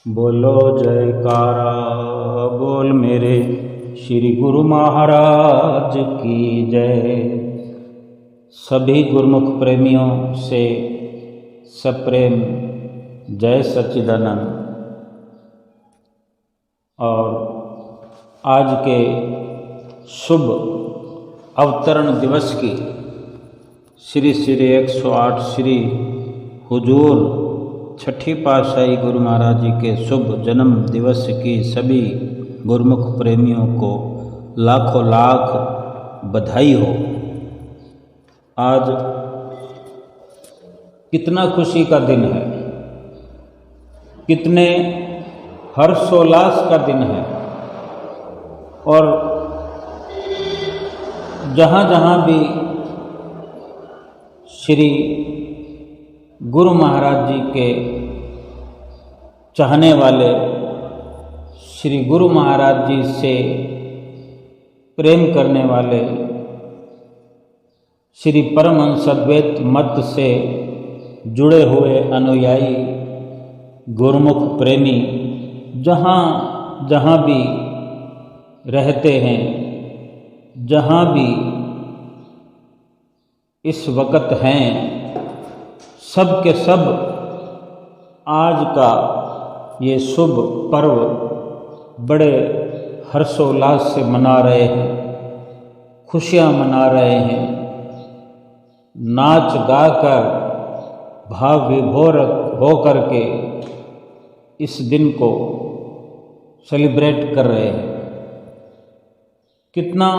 बोलो जयकारा बोल मेरे श्री गुरु महाराज की जय। सभी गुरुमुख प्रेमियों से सप्रेम जय सच्चिदानंद। और आज के शुभ अवतरण दिवस की श्री 108 श्री हुजूर छठी पातशाही गुरु महाराज जी के शुभ जन्म दिवस की सभी गुरुमुख प्रेमियों को लाखों लाख बधाई हो। आज कितना खुशी का दिन है, कितने हर्षोल्लास का दिन है। और जहाँ जहाँ भी श्री गुरु महाराज जी के चाहने वाले, श्री गुरु महाराज जी से प्रेम करने वाले, श्री परमहंस अद्वैत मत से जुड़े हुए अनुयायी गुरुमुख प्रेमी जहाँ जहाँ भी रहते हैं, जहाँ भी इस वक्त हैं, सब के सब आज का ये शुभ पर्व बड़े हर्षोल्लास से मना रहे हैं, खुशियाँ मना रहे हैं, नाच गाकर भाव विभोर हो कर के इस दिन को सेलिब्रेट कर रहे हैं। कितना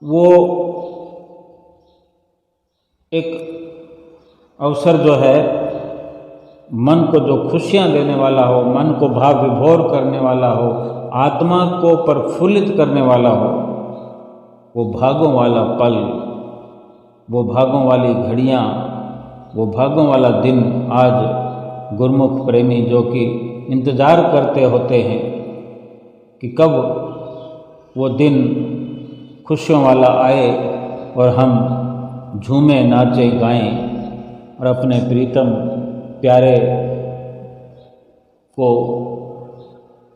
वो एक अवसर जो है, मन को जो खुशियाँ देने वाला हो, मन को भाव विभोर करने वाला हो, आत्मा को प्रफुल्लित करने वाला हो, वो भागों वाला पल, वो भागों वाली घड़ियाँ, वो भागों वाला दिन आज गुरुमुख प्रेमी जो कि इंतज़ार करते होते हैं कि कब वो दिन खुशियों वाला आए और हम झूमें नाचे गाएं और अपने प्रीतम प्यारे को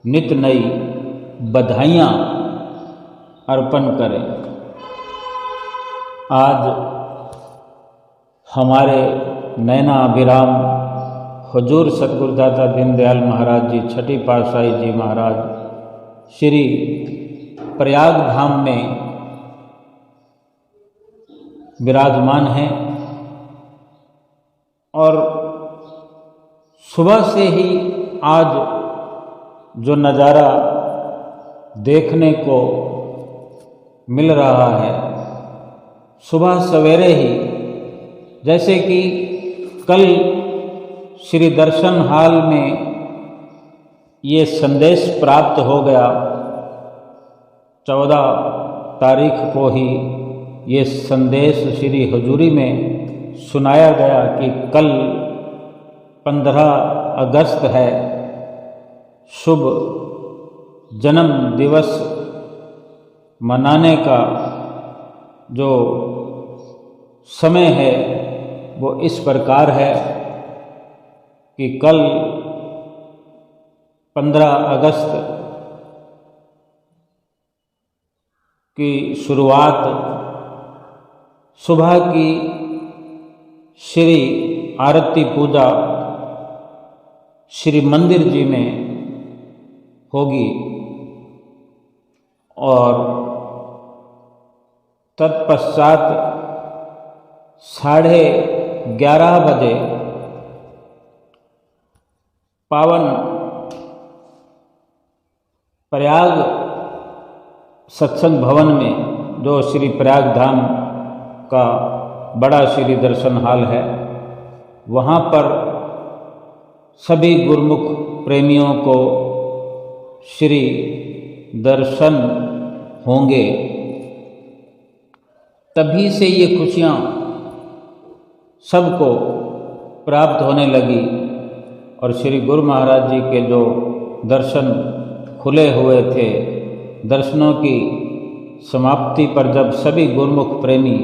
नित नई बधाइयाँ अर्पण करें। आज हमारे नैना अभिराम हुजूर सतगुरुदाता दीनदयाल महाराज जी छठी पातशाही जी महाराज श्री प्रयाग धाम में विराजमान हैं। और सुबह से ही आज जो नज़ारा देखने को मिल रहा है, सुबह सवेरे ही, जैसे कि कल श्री दर्शन हाल में ये संदेश प्राप्त हो गया, 14 तारीख को ही ये संदेश श्री हजूरी में सुनाया गया कि कल 15 अगस्त है, शुभ जन्म दिवस मनाने का जो समय है वो इस प्रकार है कि कल 15 अगस्त की शुरुआत सुबह की श्री आरती पूजा श्री मंदिर जी में होगी और तत्पश्चात 11:30 बजे पावन प्रयाग सत्संग भवन में, जो श्री प्रयाग धाम का बड़ा श्री दर्शन हाल है, वहाँ पर सभी गुरुमुख प्रेमियों को श्री दर्शन होंगे। तभी से ये खुशियाँ सबको प्राप्त होने लगी और श्री गुरु महाराज जी के जो दर्शन खुले हुए थे, दर्शनों की समाप्ति पर जब सभी गुरुमुख प्रेमी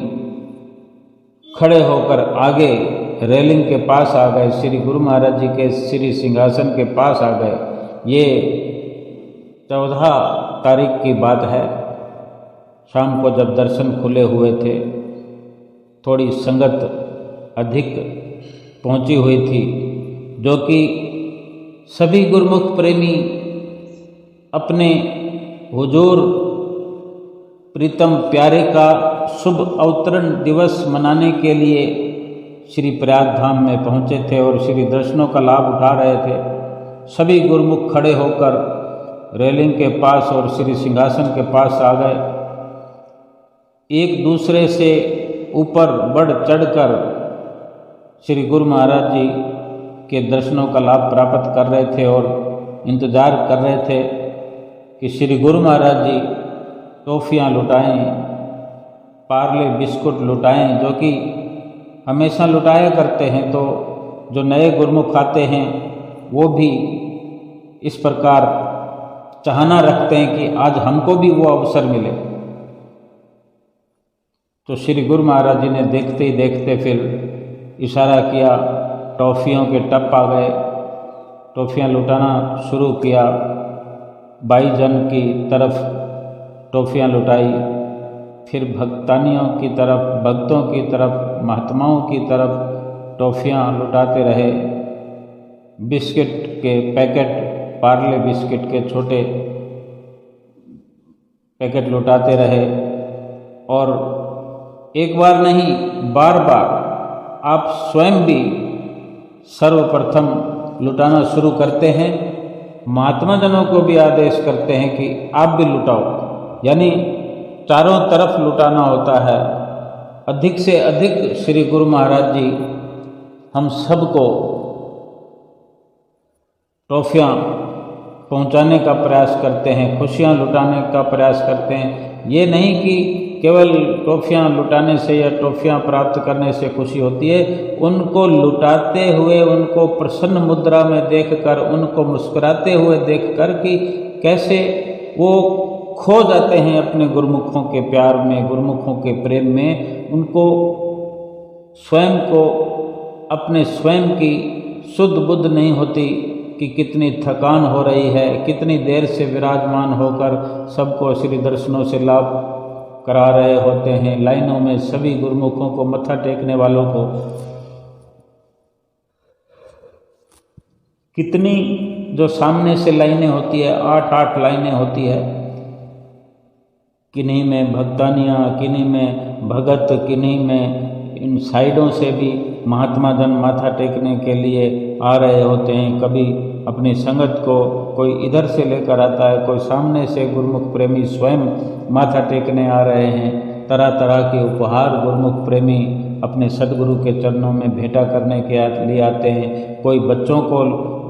खड़े होकर आगे रेलिंग के पास आ गए, श्री गुरु महाराज जी के श्री सिंहासन के पास आ गए। ये 14 तारीख की बात है। शाम को जब दर्शन खुले हुए थे, थोड़ी संगत अधिक पहुंची हुई थी, जो कि सभी गुरुमुख प्रेमी अपने हुजूर प्रीतम प्यारे का शुभ अवतरण दिवस मनाने के लिए श्री प्रयाग धाम में पहुंचे थे और श्री दर्शनों का लाभ उठा रहे थे। सभी गुरुमुख खड़े होकर रेलिंग के पास और श्री सिंहासन के पास आ गए। एक दूसरे से ऊपर बढ़ चढ़कर श्री गुरु महाराज जी के दर्शनों का लाभ प्राप्त कर रहे थे और इंतज़ार कर रहे थे कि श्री गुरु महाराज जी टॉफ़ियाँ लुटाएं, पार्ले बिस्कुट लुटाएं, जो कि हमेशा लुटाया करते हैं। तो जो नए गुरुमुख आते हैं वो भी इस प्रकार चाहना रखते हैं कि आज हमको भी वो अवसर मिले। तो श्री गुरु महाराज जी ने देखते ही देखते फिर इशारा किया, टॉफ़ियों के टप आ गए, टॉफ़ियाँ लुटाना शुरू किया। भाईजन की तरफ टॉफ़ियाँ लुटाई, फिर भक्तानियों की तरफ, भक्तों की तरफ, महात्माओं की तरफ टॉफ़ियाँ लुटाते रहे। बिस्किट के पैकेट, पार्ले बिस्किट के छोटे पैकेट लुटाते रहे। और एक बार नहीं, बार बार आप स्वयं भी सर्वप्रथम लुटाना शुरू करते हैं। महात्मा जनों को भी आदेश करते हैं कि आप भी लुटाओ, यानी चारों तरफ लुटाना होता है। अधिक से अधिक श्री गुरु महाराज जी हम सबको टॉफ़ियाँ पहुँचाने का प्रयास करते हैं, खुशियाँ लुटाने का प्रयास करते हैं। ये नहीं कि केवल टॉफ़ियाँ लुटाने से या टॉफ़ियाँ प्राप्त करने से खुशी होती है। उनको लुटाते हुए, उनको प्रसन्न मुद्रा में देखकर, उनको मुस्कुराते हुए देखकर कि कैसे वो खो जाते हैं अपने गुरुमुखों के प्यार में, गुरुमुखों के प्रेम में। उनको स्वयं को, अपने स्वयं की शुद्ध बुद्ध नहीं होती कि कितनी थकान हो रही है, कितनी देर से विराजमान होकर सबको श्री दर्शनों से लाभ करा रहे होते हैं। लाइनों में सभी गुरुमुखों को, मत्था टेकने वालों को कितनी जो सामने से लाइनें होती है, 8-8 लाइनें होती है। किन्हीं में भक्तानियाँ, किन्हीं में भगत, किन्हीं में इन साइडों से भी महात्मा जन माथा टेकने के लिए आ रहे होते हैं। कभी अपनी संगत को कोई इधर से लेकर आता है, कोई सामने से गुरुमुख प्रेमी स्वयं माथा टेकने आ रहे हैं। तरह तरह के उपहार गुरुमुख प्रेमी अपने सदगुरु के चरणों में भेंटा करने के लिए आते हैं। कोई बच्चों को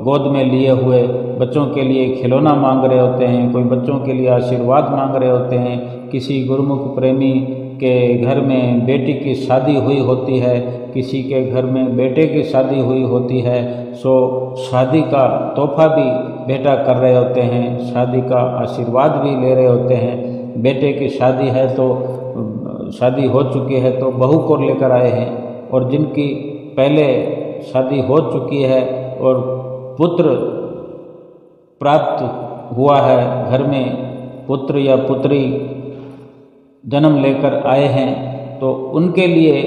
गोद में लिए हुए बच्चों के लिए खिलौना मांग रहे होते हैं, कोई बच्चों के लिए आशीर्वाद मांग रहे होते हैं। किसी गुरुमुख प्रेमी के घर में बेटी की शादी हुई होती है, किसी के घर में बेटे की शादी हुई होती है, सो शादी का तोहफा भी भेंटा कर रहे होते हैं, शादी का आशीर्वाद भी ले रहे होते हैं। बेटे की शादी है तो शादी हो चुकी है तो बहू को लेकर आए हैं, और जिनकी पहले शादी हो चुकी है और पुत्र प्राप्त हुआ है, घर में पुत्र या पुत्री जन्म लेकर आए हैं, तो उनके लिए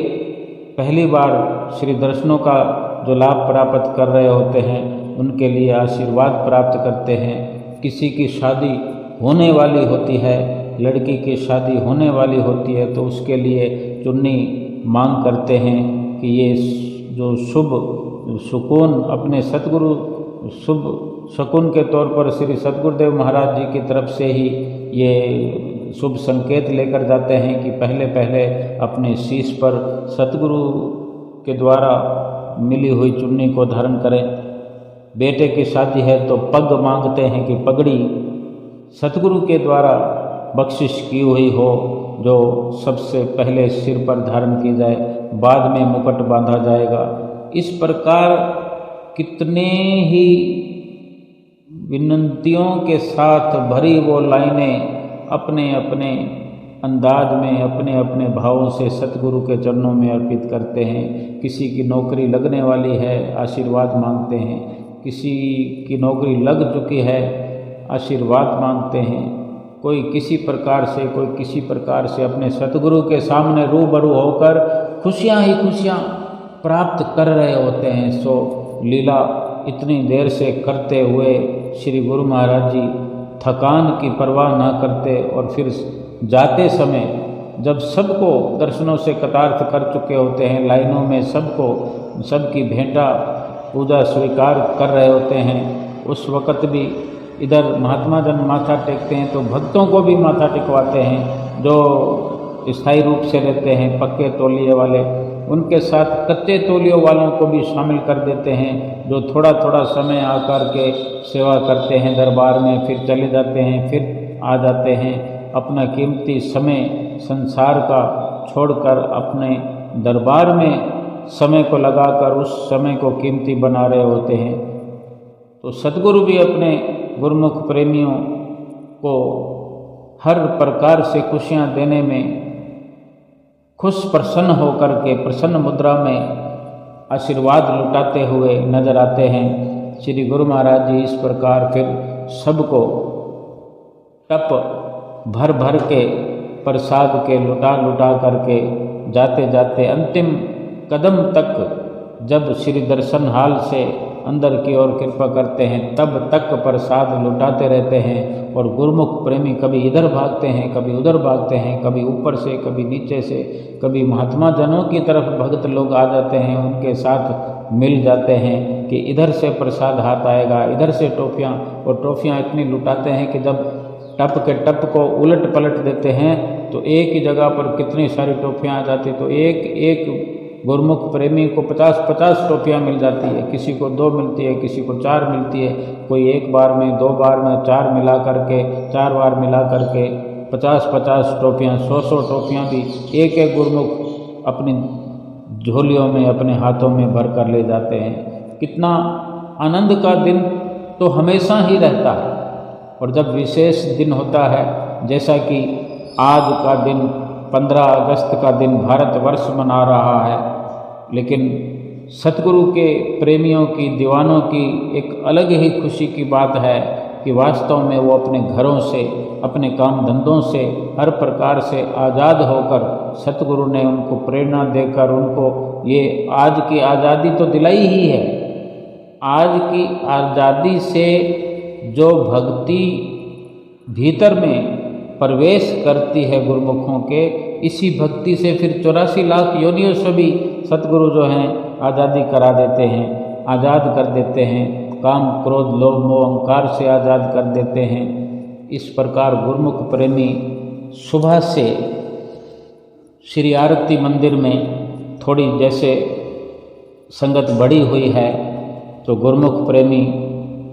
पहली बार श्री दर्शनों का जो लाभ प्राप्त कर रहे होते हैं, उनके लिए आशीर्वाद प्राप्त करते हैं। किसी की शादी होने वाली होती है, लड़की की शादी होने वाली होती है, तो उसके लिए चुन्नी मांग करते हैं कि ये जो शुभ सुकून अपने सतगुरु शुभ शकुन के तौर पर श्री सतगुरुदेव महाराज जी की तरफ से ही ये शुभ संकेत लेकर जाते हैं कि पहले पहले अपने शीश पर सतगुरु के द्वारा मिली हुई चुन्नी को धारण करें। बेटे की शादी है तो पग मांगते हैं कि पगड़ी सतगुरु के द्वारा बख्शिश की हुई हो, जो सबसे पहले सिर पर धारण की जाए, बाद में मुकुट बांधा जाएगा। इस प्रकार कितने ही विनंतियों के साथ भरी वो लाइनें अपने अपने अंदाज में अपने अपने भावों से सतगुरु के चरणों में अर्पित करते हैं। किसी की नौकरी लगने वाली है, आशीर्वाद मांगते हैं। किसी की नौकरी लग चुकी है, आशीर्वाद मांगते हैं। कोई किसी प्रकार से, कोई किसी प्रकार से अपने सतगुरु के सामने रूबरू होकर खुशियाँ ही खुशियाँ प्राप्त कर रहे होते हैं। सो लीला इतनी देर से करते हुए श्री गुरु महाराज जी थकान की परवाह ना करते और फिर जाते समय जब सबको दर्शनों से कृतार्थ कर चुके होते हैं, लाइनों में सबकी भेंटा पूजा स्वीकार कर रहे होते हैं, उस वक़्त भी इधर महात्मा जन माथा टेकते हैं तो भक्तों को भी माथा टिकवाते हैं। जो स्थायी रूप से रहते हैं पक्के तौलिए वाले, उनके साथ कच्चे तौलियों वालों को भी शामिल कर देते हैं, जो थोड़ा थोड़ा समय आकर के सेवा करते हैं दरबार में, फिर चले जाते हैं, फिर आ जाते हैं। अपना कीमती समय संसार का छोड़कर अपने दरबार में समय को लगाकर उस समय को कीमती बना रहे होते हैं। तो सतगुरु भी अपने गुरुमुख प्रेमियों को हर प्रकार से खुशियाँ देने में खुश प्रसन्न होकर के प्रसन्न मुद्रा में आशीर्वाद लुटाते हुए नजर आते हैं। श्री गुरु महाराज जी इस प्रकार फिर सबको टप भर भर के प्रसाद के लुटा करके जाते जाते अंतिम कदम तक जब श्री दर्शन हाल से अंदर की ओर कृपा करते हैं तब तक प्रसाद लुटाते रहते हैं। और गुरुमुख प्रेमी कभी इधर भागते हैं, कभी उधर भागते हैं, कभी ऊपर से, कभी नीचे से, कभी महात्मा जनों की तरफ भक्त लोग आ जाते हैं, उनके साथ मिल जाते हैं कि इधर से प्रसाद हाथ आएगा, इधर से टोपियाँ, और टोपियाँ इतनी लुटाते हैं कि जब टप के टप को उलट पलट देते हैं तो एक ही जगह पर कितनी सारी टोपियाँ आ जाती। तो एक गुरुमुख प्रेमी को 50-50 टोपियाँ मिल जाती है, किसी को 2 मिलती है, किसी को 4 मिलती है, कोई एक बार में, 2 बार में, 4 मिला करके, 4 बार मिला करके 50-50 टोपियाँ, 100-100 टोपियाँ भी एक एक गुरुमुख अपनी झोलियों में, अपने हाथों में भर कर ले जाते हैं। कितना आनंद का दिन तो हमेशा ही रहता है, और जब विशेष दिन होता है, जैसा कि आज का दिन 15 अगस्त का दिन भारतवर्ष मना रहा है, लेकिन सतगुरु के प्रेमियों की, दीवानों की एक अलग ही खुशी की बात है कि वास्तव में वो अपने घरों से, अपने काम धंधों से, हर प्रकार से आज़ाद होकर सतगुरु ने उनको प्रेरणा देकर उनको ये आज की आज़ादी तो दिलाई ही है। आज की आज़ादी से जो भक्ति भीतर में प्रवेश करती है गुरुमुखों के, इसी भक्ति से फिर 84 लाख योनियों से भी सतगुरु जो हैं आज़ादी करा देते हैं, आज़ाद कर देते हैं, काम क्रोध लोभ मोह अहंकार से आज़ाद कर देते हैं। इस प्रकार गुरुमुख प्रेमी सुबह से श्री आरती मंदिर में थोड़ी जैसे संगत बढ़ी हुई है, तो गुरुमुख प्रेमी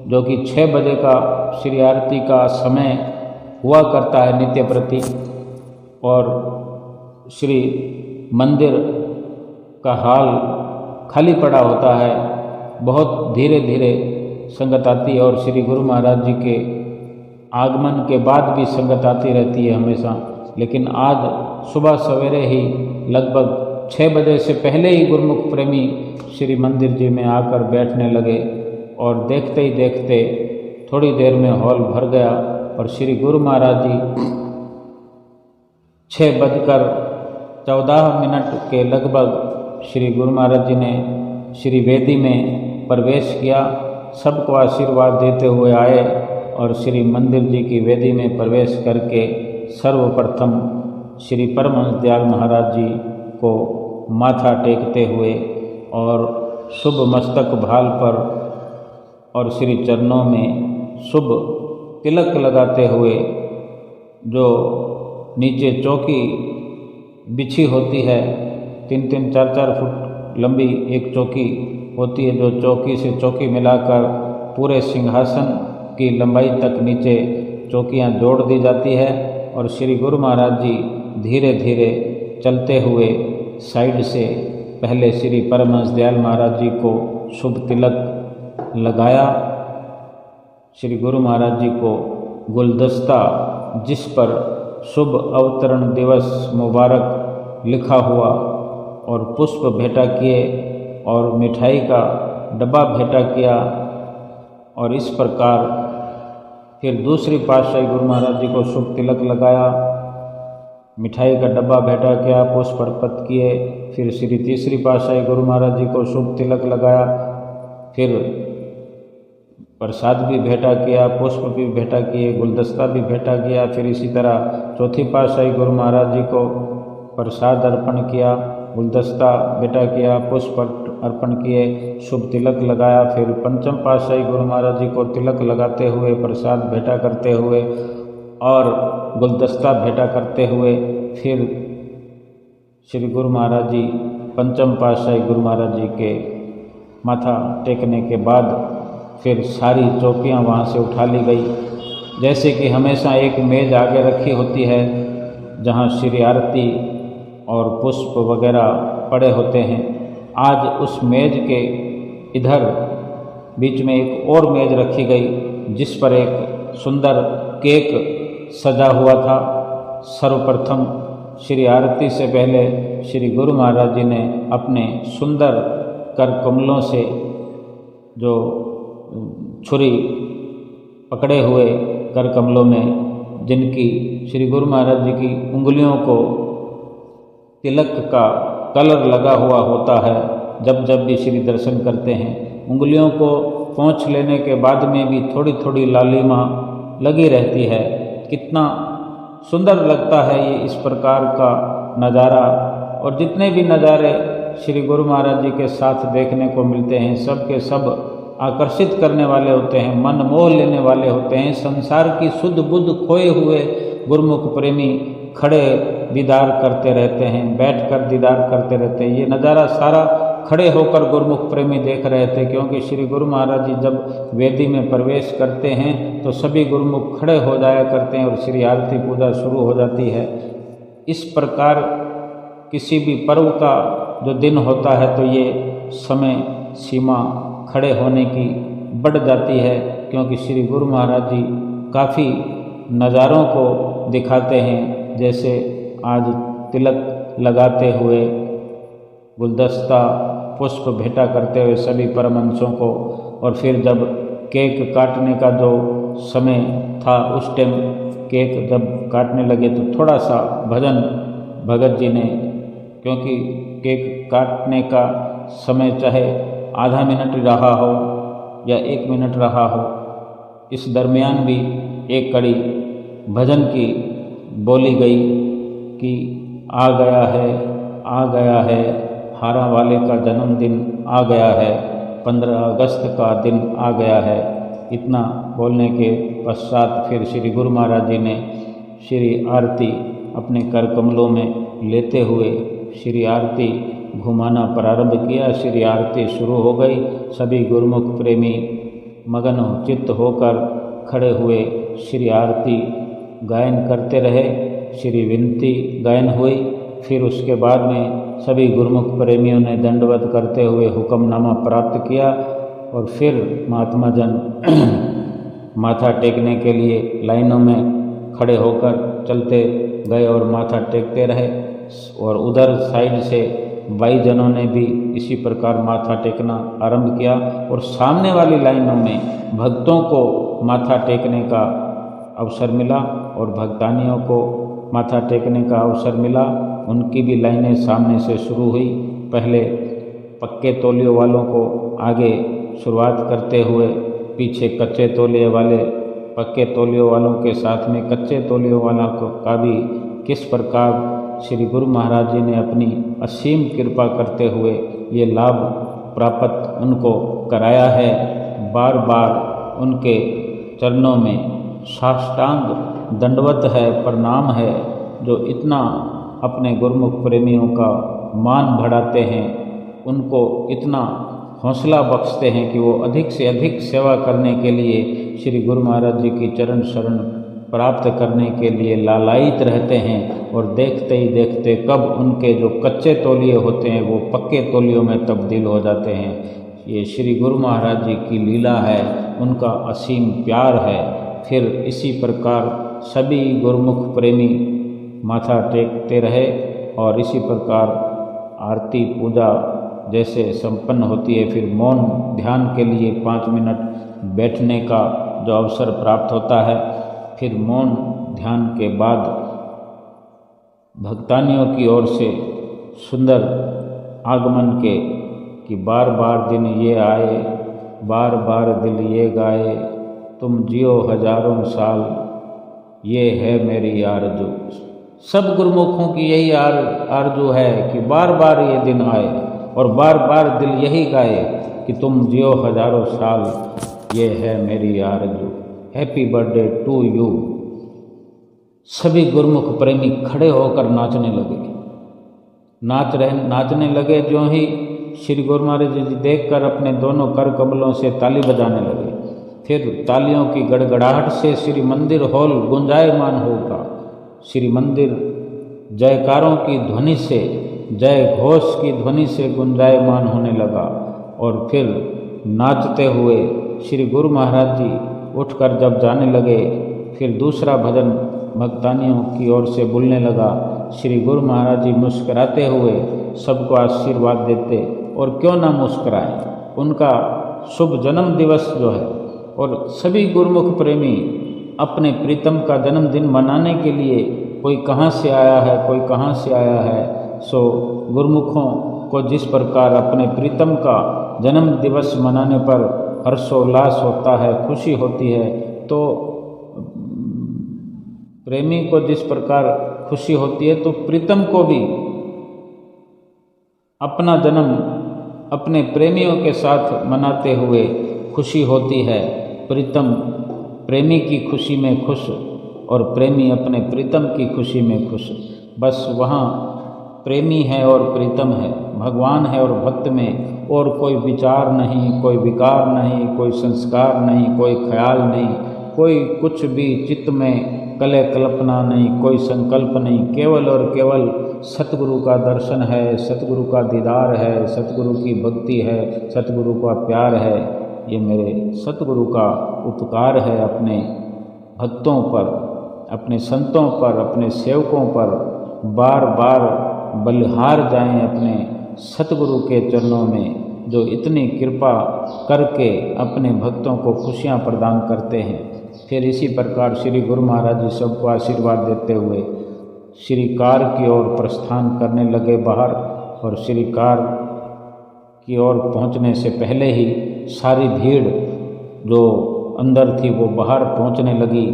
जो कि 6 बजे का श्री आरती का समय हुआ करता है नित्य प्रति, और श्री मंदिर का हाल खाली पड़ा होता है, बहुत धीरे धीरे संगत आती है, और श्री गुरु महाराज जी के आगमन के बाद भी संगत आती रहती है हमेशा। लेकिन आज सुबह सवेरे ही लगभग 6 बजे से पहले ही गुरुमुख प्रेमी श्री मंदिर जी में आकर बैठने लगे, और देखते ही देखते थोड़ी देर में हॉल भर गया, और श्री गुरु महाराज जी 6:14 के लगभग श्री गुरु महाराज जी ने श्री वेदी में प्रवेश किया। सबको आशीर्वाद देते हुए आए और श्री मंदिर जी की वेदी में प्रवेश करके सर्वप्रथम श्री परमहंस दयाल महाराज जी को माथा टेकते हुए और शुभ मस्तक भाल पर और श्री चरणों में शुभ तिलक लगाते हुए, जो नीचे चौकी बिछी होती है, 3-3, 4-4 फुट लंबी एक चौकी होती है, जो चौकी से चौकी मिलाकर पूरे सिंहासन की लंबाई तक नीचे चौकियां जोड़ दी जाती है। और श्री गुरु महाराज जी धीरे धीरे चलते हुए साइड से पहले श्री परमहंस दयाल महाराज जी को शुभ तिलक लगाया। श्री गुरु महाराज जी को गुलदस्ता जिस पर शुभ अवतरण दिवस मुबारक लिखा हुआ और पुष्प भेंटा किए और मिठाई का डब्बा भेंटा किया। और इस प्रकार फिर दूसरी पातशाही गुरु महाराज जी को शुभ तिलक लगाया, मिठाई का डब्बा भेंटा किया, पुष्प अर्पित किए। फिर श्री तीसरी पातशाही गुरु महाराज जी को शुभ तिलक लगाया, फिर प्रसाद भी भेंटा किया, पुष्प भी भेंटा किए, गुलदस्ता भी भेंटा किया। फिर इसी तरह चौथी पातशाही गुरु महाराज जी को प्रसाद अर्पण किया, गुलदस्ता भेंटा किया, पुष्प अर्पण किए, शुभ तिलक लगाया। फिर पंचम पातशाही गुरु महाराज जी को तिलक लगाते हुए, प्रसाद भेंटा करते हुए और गुलदस्ता भेंटा करते हुए फिर श्री गुरु महाराज जी पंचम पातशाही गुरु महाराज जी के माथा टेकने के बाद फिर सारी चौकियाँ वहाँ से उठा ली गई। जैसे कि हमेशा एक मेज़ आगे रखी होती है जहाँ श्री आरती और पुष्प वगैरह पड़े होते हैं, आज उस मेज़ के इधर बीच में एक और मेज़ रखी गई जिस पर एक सुंदर केक सजा हुआ था। सर्वप्रथम श्री आरती से पहले श्री गुरु महाराज जी ने अपने सुंदर कर कमलों से जो छुरी पकड़े हुए कर कमलों में, जिनकी श्री गुरु महाराज जी की उंगलियों को तिलक का कलर लगा हुआ होता है, जब जब भी श्री दर्शन करते हैं उंगलियों को पोंछ लेने के बाद में भी थोड़ी थोड़ी लालिमा लगी रहती है। कितना सुंदर लगता है ये इस प्रकार का नज़ारा। और जितने भी नज़ारे श्री गुरु महाराज जी के साथ देखने को मिलते हैं, सब के सब आकर्षित करने वाले होते हैं, मन मोह लेने वाले होते हैं। संसार की शुद्ध बुद्ध खोए हुए गुरुमुख प्रेमी खड़े दीदार करते रहते हैं, बैठकर दीदार करते रहते हैं। ये नज़ारा सारा खड़े होकर गुरुमुख प्रेमी देख रहे थे, क्योंकि श्री गुरु महाराज जी जब वेदी में प्रवेश करते हैं तो सभी गुरुमुख खड़े हो जाया करते हैं और श्री आरती पूजा शुरू हो जाती है। इस प्रकार किसी भी पर्व का जो दिन होता है तो ये समय सीमा खड़े होने की बढ़ जाती है, क्योंकि श्री गुरु महाराज जी काफ़ी नज़ारों को दिखाते हैं। जैसे आज तिलक लगाते हुए, गुलदस्ता पुष्प भेंटा करते हुए सभी परमहंसों को, और फिर जब केक काटने का जो समय था उस टाइम केक जब काटने लगे तो थोड़ा सा भजन भगत जी ने, क्योंकि केक काटने का समय चाहे आधा मिनट रहा हो या 1 मिनट रहा हो, इस दरमियान भी एक कड़ी भजन की बोली गई कि आ गया है हारा वाले का जन्मदिन आ गया है, 15 अगस्त का दिन आ गया है। इतना बोलने के पश्चात फिर श्री गुरु महाराज जी ने श्री आरती अपने कर कमलों में लेते हुए श्री आरती घुमाना प्रारंभ किया। श्री आरती शुरू हो गई। सभी गुरुमुख प्रेमी मगन चित्त होकर खड़े हुए श्री आरती गायन करते रहे। श्री विनती गायन हुई। फिर उसके बाद में सभी गुरुमुख प्रेमियों ने दंडवत करते हुए हुक्मनामा प्राप्त किया और फिर महात्मा जन माथा टेकने के लिए लाइनों में खड़े होकर चलते गए और माथा टेकते रहे। और उधर साइड से भाई जनों ने भी इसी प्रकार माथा टेकना आरंभ किया और सामने वाली लाइनों में भक्तों को माथा टेकने का अवसर मिला और भक्तानियों को माथा टेकने का अवसर मिला। उनकी भी लाइनें सामने से शुरू हुई। पहले पक्के तौलियों वालों को आगे शुरुआत करते हुए पीछे कच्चे तौलिए वाले, पक्के तौलियों वालों के साथ में कच्चे तौलियों वाला का भी किस प्रकार श्री गुरु महाराज जी ने अपनी असीम कृपा करते हुए ये लाभ प्राप्त उनको कराया है। बार बार उनके चरणों में साष्टांग दंडवत है, प्रणाम है, जो इतना अपने गुरुमुख प्रेमियों का मान बढ़ाते हैं, उनको इतना हौसला बख्शते हैं कि वो अधिक से अधिक सेवा करने के लिए श्री गुरु महाराज जी की चरण शरण प्राप्त करने के लिए लालायित रहते हैं। और देखते ही देखते कब उनके जो कच्चे तौलिए होते हैं वो पक्के तौलियों में तब्दील हो जाते हैं। ये श्री गुरु महाराज जी की लीला है, उनका असीम प्यार है। फिर इसी प्रकार सभी गुरुमुख प्रेमी माथा टेकते रहे और इसी प्रकार आरती पूजा जैसे संपन्न होती है, फिर मौन ध्यान के लिए 5 मिनट बैठने का जो अवसर प्राप्त होता है। फिर मौन ध्यान के बाद भक्तानियों की ओर से सुंदर आगमन के कि बार बार दिन ये आए, बार बार दिल ये गाए, तुम जियो हजारों साल, ये है मेरी आरज़ू। सब गुरुमुखों की यही आरज़ू है कि बार बार ये दिन आए और बार बार दिल यही गाए कि तुम जियो हजारों साल, ये है मेरी आरज़ू। Happy birthday to you. सभी गुरुमुख प्रेमी खड़े होकर नाचने लगे। नाचने लगे। जो ही श्री गुरु महाराज जी देखकर अपने दोनों कर कमलों से ताली बजाने लगे। फिर तालियों की गड़गड़ाहट से श्री मंदिर हॉल गुंजायमान होगा। श्री मंदिर जयकारों की ध्वनि से, जय घोष की ध्वनि से गुंजायमान होने लगा। और फिर नाचते हुए श्री गुरु महाराज जी उठकर जब जाने लगे, फिर दूसरा भजन भक्तानियों की ओर से बोलने लगा। श्री गुरु महाराज जी मुस्कुराते हुए सबको आशीर्वाद देते, और क्यों ना मुस्कुराए, उनका शुभ जन्म दिवस जो है। और सभी गुरुमुख प्रेमी अपने प्रीतम का जन्मदिन मनाने के लिए कोई कहाँ से आया है, कोई कहाँ से आया है। सो गुरुमुखों को जिस प्रकार अपने प्रीतम का जन्म दिवस मनाने पर हर्षोल्लास होता है, खुशी होती है, तो प्रेमी को जिस प्रकार खुशी होती है, तो प्रीतम को भी अपना जन्म अपने प्रेमियों के साथ मनाते हुए खुशी होती है। प्रीतम प्रेमी की खुशी में खुश और प्रेमी अपने प्रीतम की खुशी में खुश। बस वहाँ प्रेमी है और प्रीतम है, भगवान है और भक्त में और कोई विचार नहीं, कोई विकार नहीं, कोई संस्कार नहीं, कोई ख्याल नहीं, कोई कुछ भी चित्त में कले कल्पना नहीं, कोई संकल्प नहीं। केवल और केवल सतगुरु का दर्शन है, सतगुरु का दीदार है, सतगुरु की भक्ति है, सतगुरु का प्यार है। ये मेरे सतगुरु का उपकार है अपने भक्तों पर, अपने संतों पर, अपने सेवकों पर। बार बार बलिहार जाएं अपने सतगुरु के चरणों में, जो इतनी कृपा करके अपने भक्तों को खुशियाँ प्रदान करते हैं। फिर इसी प्रकार श्री गुरु महाराज जी सबको आशीर्वाद देते हुए श्री कार की ओर प्रस्थान करने लगे बाहर। और श्री कार की ओर पहुंचने से पहले ही सारी भीड़ जो अंदर थी वो बाहर पहुंचने लगी,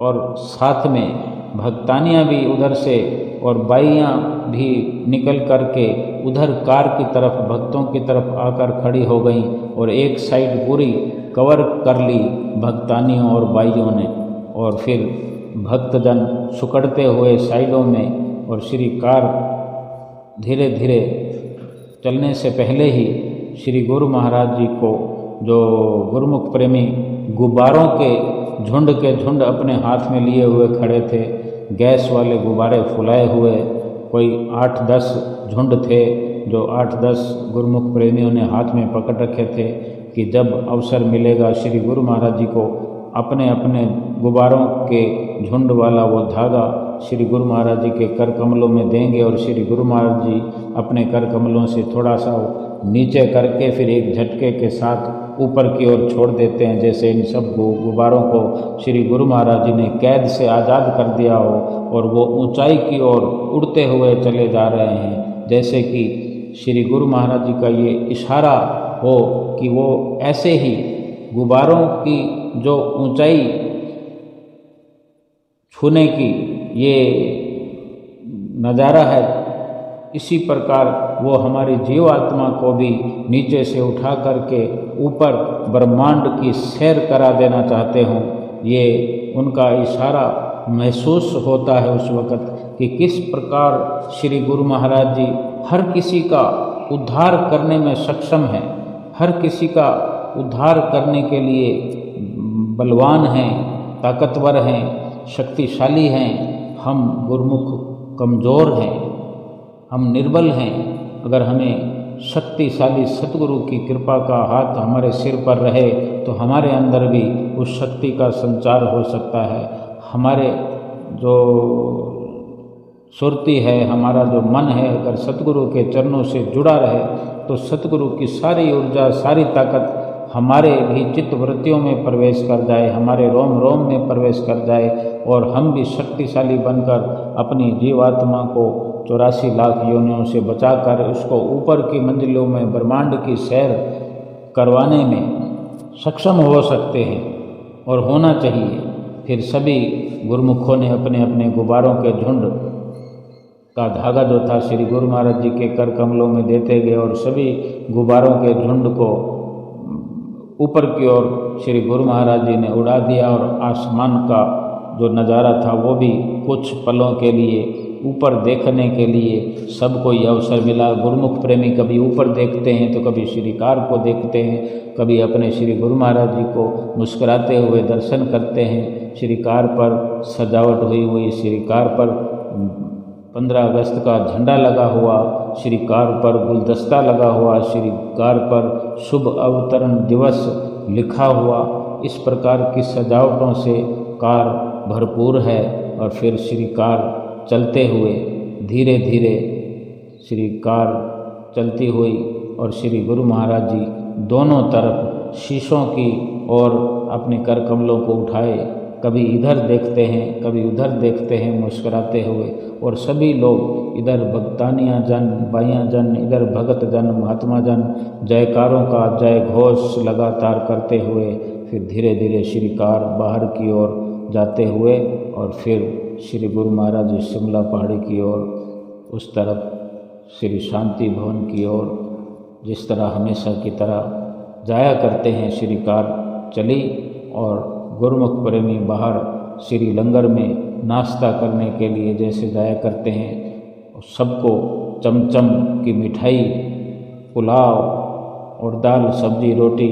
और साथ में भक्तानियाँ भी उधर से और बाइयाँ भी निकल करके उधर कार की तरफ, भक्तों की तरफ आकर खड़ी हो गईं, और एक साइड पूरी कवर कर ली भक्तानियों और बाइयों ने। और फिर भक्तजन सुकड़ते हुए साइडों में, और श्री कार धीरे धीरे चलने से पहले ही श्री गुरु महाराज जी को जो गुरुमुख प्रेमी गुब्बारों के झुंड अपने हाथ में लिए हुए खड़े थे। गैस वाले गुब्बारे फुलाए हुए कोई 8-10 झुंड थे, जो 8-10 गुरुमुख प्रेमियों ने हाथ में पकड़ रखे थे कि जब अवसर मिलेगा श्री गुरु महाराज जी को अपने अपने गुब्बारों के झुंड वाला वो धागा श्री गुरु महाराज जी के कर कमलों में देंगे, और श्री गुरु महाराज जी अपने कर कमलों से थोड़ा सा नीचे करके फिर एक झटके के साथ ऊपर की ओर छोड़ देते हैं, जैसे इन सब गुब्बारों को श्री गुरु महाराज जी ने कैद से आज़ाद कर दिया हो और वो ऊंचाई की ओर उड़ते हुए चले जा रहे हैं। जैसे कि श्री गुरु महाराज जी का ये इशारा हो कि वो ऐसे ही गुब्बारों की जो ऊंचाई छूने की ये नज़ारा है, इसी प्रकार वो हमारी जीवात्मा को भी नीचे से उठा करके ऊपर ब्रह्मांड की सैर करा देना चाहते हों। ये उनका इशारा महसूस होता है उस वक़्त कि किस प्रकार श्री गुरु महाराज जी हर किसी का उद्धार करने में सक्षम हैं, हर किसी का उद्धार करने के लिए बलवान हैं, ताकतवर हैं, शक्तिशाली हैं। हम गुरुमुख कमज़ोर हैं, हम निर्बल हैं। अगर हमें शक्तिशाली सतगुरु की कृपा का हाथ हमारे सिर पर रहे तो हमारे अंदर भी उस शक्ति का संचार हो सकता है। हमारे जो सुरती है, हमारा जो मन है, अगर सतगुरु के चरणों से जुड़ा रहे तो सतगुरु की सारी ऊर्जा, सारी ताकत हमारे भी चित्त वृत्तियों में प्रवेश कर जाए, हमारे रोम रोम में प्रवेश कर जाए और हम भी शक्तिशाली बनकर अपनी जीवात्मा को 84 लाख योनियों से बचाकर उसको ऊपर की मंजिलों में ब्रह्मांड की सैर करवाने में सक्षम हो सकते हैं और होना चाहिए। फिर सभी गुरुमुखों ने अपने अपने गुब्बारों के झुंड का धागा जो था श्री गुरु महाराज जी के कर कमलों में देते गए और सभी गुब्बारों के झुंड को ऊपर की ओर श्री गुरु महाराज जी ने उड़ा दिया और आसमान का जो नज़ारा था वो भी कुछ पलों के लिए ऊपर देखने के लिए सबको ये अवसर मिला। गुरुमुख प्रेमी कभी ऊपर देखते हैं तो कभी श्रीकार को देखते हैं, कभी अपने श्री गुरु महाराज जी को मुस्कुराते हुए दर्शन करते हैं। श्रीकार पर सजावट हुई हुई, श्रीकार पर 15 अगस्त का झंडा लगा हुआ, श्रीकार पर गुलदस्ता लगा हुआ, श्रीकार पर शुभ अवतरण दिवस लिखा हुआ, इस प्रकार की सजावटों से कार भरपूर है। और फिर श्रीकार चलते हुए धीरे धीरे श्रीकार चलती हुई और श्री गुरु महाराज जी दोनों तरफ शीशों की और अपने कर कमलों को उठाए, कभी इधर देखते हैं कभी उधर देखते हैं मुस्कुराते हुए, और सभी लोग इधर भक्तानियाँ जन, बाइयाँ जन, इधर भगत जन, महात्मा जन जयकारों का जय घोष लगातार करते हुए फिर धीरे धीरे श्रीकार बाहर की ओर जाते हुए और फिर श्री गुरु महाराज जी शिमला पहाड़ी की ओर, उस तरफ श्री शांति भवन की ओर जिस तरह हमेशा की तरह जाया करते हैं श्रीकार चली। और गुरुमुख प्रेमी बाहर श्री लंगर में नाश्ता करने के लिए जैसे जाया करते हैं, सबको चमचम की मिठाई, पुलाव और दाल सब्जी रोटी,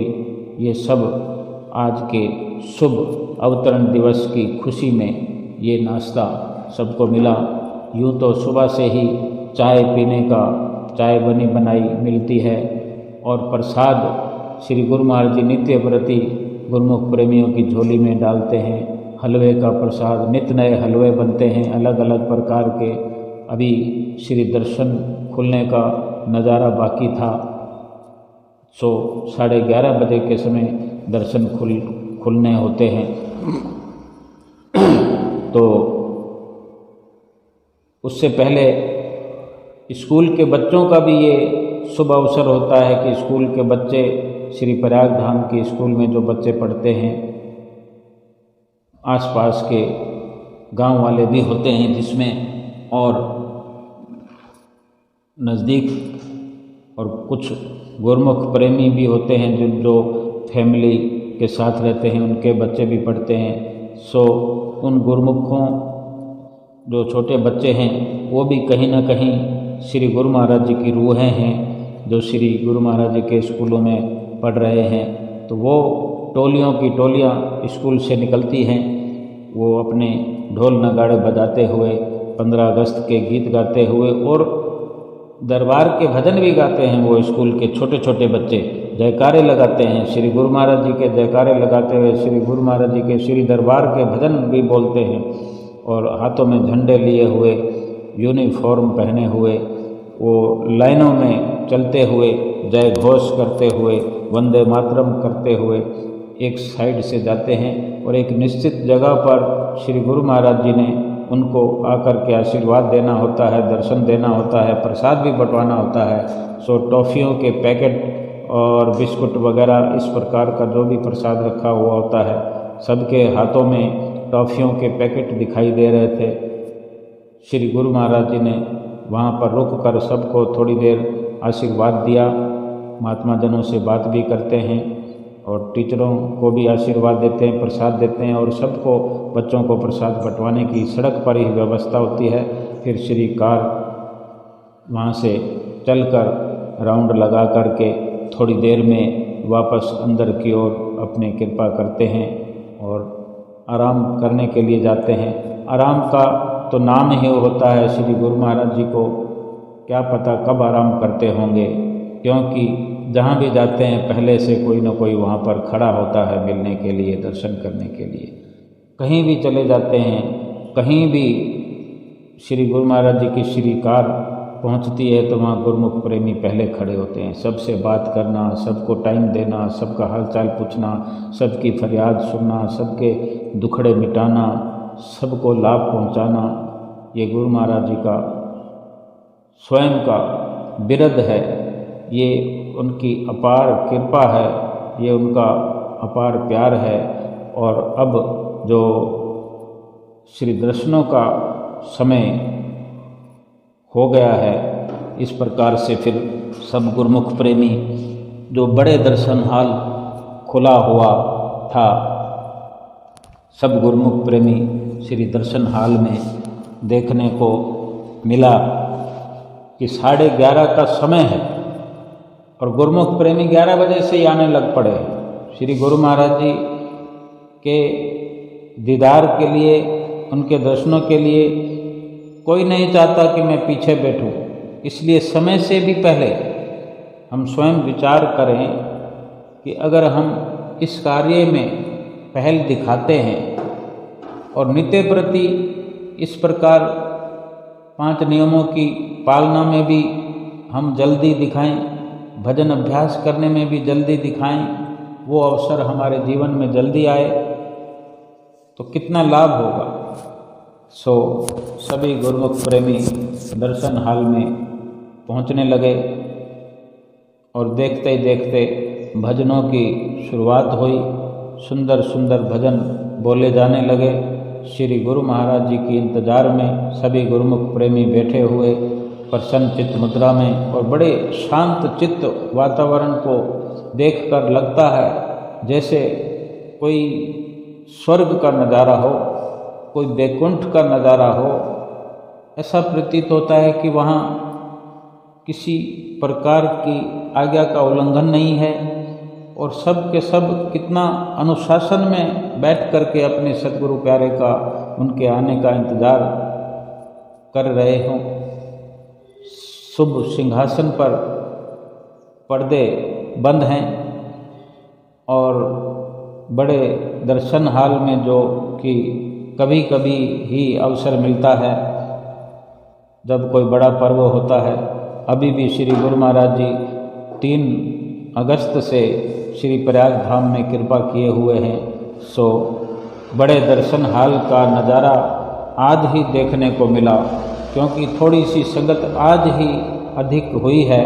ये सब आज के शुभ अवतरण दिवस की खुशी में ये नाश्ता सबको मिला। यूँ तो सुबह से ही चाय पीने का, चाय बनी बनाई मिलती है और प्रसाद श्री गुरु महाराज जी नित्य प्रति गुरुमुख प्रेमियों की झोली में डालते हैं। हलवे का प्रसाद, नित्य नए हलवे बनते हैं अलग अलग प्रकार के। अभी श्री दर्शन खुलने का नज़ारा बाकी था, 11:30 बजे के समय दर्शन खुलने होते हैं। तो उससे पहले स्कूल के बच्चों का भी ये शुभ अवसर होता है कि स्कूल के बच्चे, श्री प्रयाग धाम की स्कूल में जो बच्चे पढ़ते हैं, आसपास के गांव वाले भी होते हैं जिसमें, और नज़दीक और कुछ गुरुमुख प्रेमी भी होते हैं जो फैमिली के साथ रहते हैं, उनके बच्चे भी पढ़ते हैं। उन गुरुमुखों जो छोटे बच्चे हैं वो भी कहीं ना कहीं श्री गुरु महाराज जी की रूहें हैं जो श्री गुरु महाराज जी के स्कूलों में पढ़ रहे हैं। तो वो टोलियों की टोलियाँ स्कूल से निकलती हैं, वो अपने ढोल नगाड़े बजाते हुए 15 अगस्त के गीत गाते हुए और दरबार के भजन भी गाते हैं। वो स्कूल के छोटे छोटे बच्चे जयकारे लगाते हैं, श्री गुरु महाराज जी के जयकारे लगाते हुए श्री गुरु महाराज जी के श्री दरबार के भजन भी बोलते हैं और हाथों में झंडे लिए हुए, यूनिफॉर्म पहने हुए, वो लाइनों में चलते हुए, जय घोष करते हुए, वंदे मातरम करते हुए एक साइड से जाते हैं और एक निश्चित जगह पर श्री गुरु महाराज जी ने उनको आकर के आशीर्वाद देना होता है, दर्शन देना होता है, प्रसाद भी बंटवाना होता है। टॉफ़ियों के पैकेट और बिस्कुट वगैरह इस प्रकार का जो भी प्रसाद रखा हुआ होता है, सबके हाथों में टॉफ़ियों के पैकेट दिखाई दे रहे थे। श्री गुरु महाराज जी ने वहाँ पर रुक कर सबको थोड़ी देर आशीर्वाद दिया, महात्मा जनों से बात भी करते हैं और टीचरों को भी आशीर्वाद देते हैं, प्रसाद देते हैं और सबको बच्चों को प्रसाद बंटवाने की सड़क पर ही व्यवस्था होती है। फिर श्री कार वहाँ से चलकर राउंड लगा करके थोड़ी देर में वापस अंदर की ओर अपनी कृपा करते हैं और आराम करने के लिए जाते हैं। आराम का तो नाम ही होता है, श्री गुरु महाराज जी को क्या पता कब आराम करते होंगे, क्योंकि जहाँ भी जाते हैं पहले से कोई न कोई वहाँ पर खड़ा होता है मिलने के लिए, दर्शन करने के लिए। कहीं भी चले जाते हैं, कहीं भी श्री गुरु महाराज जी की श्रीकार पहुंचती है तो वहाँ गुरुमुख प्रेमी पहले खड़े होते हैं। सबसे बात करना, सबको टाइम देना, सबका हालचाल पूछना, सबकी फरियाद सुनना, सबके दुखड़े मिटाना, सबको लाभ पहुंचाना, ये गुरु महाराज जी का स्वयं का बिरद है। ये उनकी अपार कृपा है, ये उनका अपार प्यार है। और अब जो श्री दर्शनों का समय हो गया है, इस प्रकार से फिर सब गुरुमुख प्रेमी, जो बड़े दर्शन हाल खुला हुआ था, सब गुरुमुख प्रेमी श्री दर्शन हाल में देखने को मिला कि 11:30 का समय है और गुरुमुख प्रेमी 11 बजे से ही आने लग पड़े। श्री गुरु महाराज जी के दीदार के लिए, उनके दर्शनों के लिए कोई नहीं चाहता कि मैं पीछे बैठूं। इसलिए समय से भी पहले हम स्वयं विचार करें कि अगर हम इस कार्य में पहल दिखाते हैं और नित्य प्रति इस प्रकार 5 नियमों की पालना में भी हम जल्दी दिखाएं, भजन अभ्यास करने में भी जल्दी दिखाएं, वो अवसर हमारे जीवन में जल्दी आए तो कितना लाभ होगा। सभी गुरुमुख प्रेमी दर्शन हाल में पहुंचने लगे और देखते ही देखते भजनों की शुरुआत हुई। सुंदर सुंदर भजन बोले जाने लगे। श्री गुरु महाराज जी की इंतज़ार में सभी गुरुमुख प्रेमी बैठे हुए प्रसन्न चित्त मुद्रा में, और बड़े शांत चित्त वातावरण को देखकर लगता है जैसे कोई स्वर्ग का नज़ारा हो, कोई वैकुंठ का नज़ारा हो। ऐसा प्रतीत होता है कि वहाँ किसी प्रकार की आज्ञा का उल्लंघन नहीं है और सब के सब कितना अनुशासन में बैठ करके अपने सद्गुरु प्यारे का, उनके आने का इंतज़ार कर रहे हों। शुभ सिंहासन पर पर्दे बंद हैं और बड़े दर्शन हाल में जो कि कभी कभी ही अवसर मिलता है जब कोई बड़ा पर्व होता है। अभी भी श्री गुरु महाराज जी 3 अगस्त से श्री प्रयाग धाम में कृपा किए हुए हैं। बड़े दर्शन हाल का नज़ारा आज ही देखने को मिला, क्योंकि थोड़ी सी संगत आज ही अधिक हुई है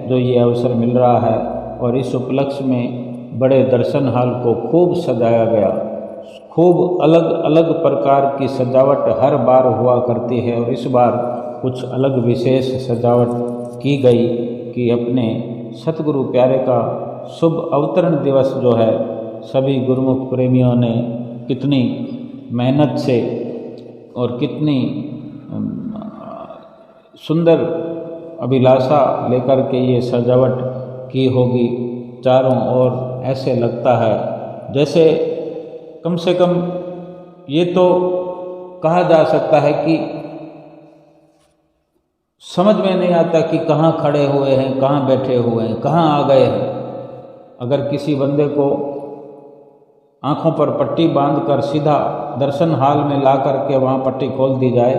जो ये अवसर मिल रहा है। और इस उपलक्ष्य में बड़े दर्शन हाल को खूब सजाया गया। खूब अलग अलग प्रकार की सजावट हर बार हुआ करती है और इस बार कुछ अलग विशेष सजावट की गई कि अपने सतगुरु प्यारे का शुभ अवतरण दिवस जो है, सभी गुरुमुख प्रेमियों ने कितनी मेहनत से और कितनी सुंदर अभिलाषा लेकर के ये सजावट की होगी। चारों ओर ऐसे लगता है जैसे कम से कम ये तो कहा जा सकता है कि समझ में नहीं आता कि कहाँ खड़े हुए हैं, कहाँ बैठे हुए हैं, कहाँ आ गए हैं। अगर किसी बंदे को आँखों पर पट्टी बांधकर सीधा दर्शन हाल में ला करके वहाँ पट्टी खोल दी जाए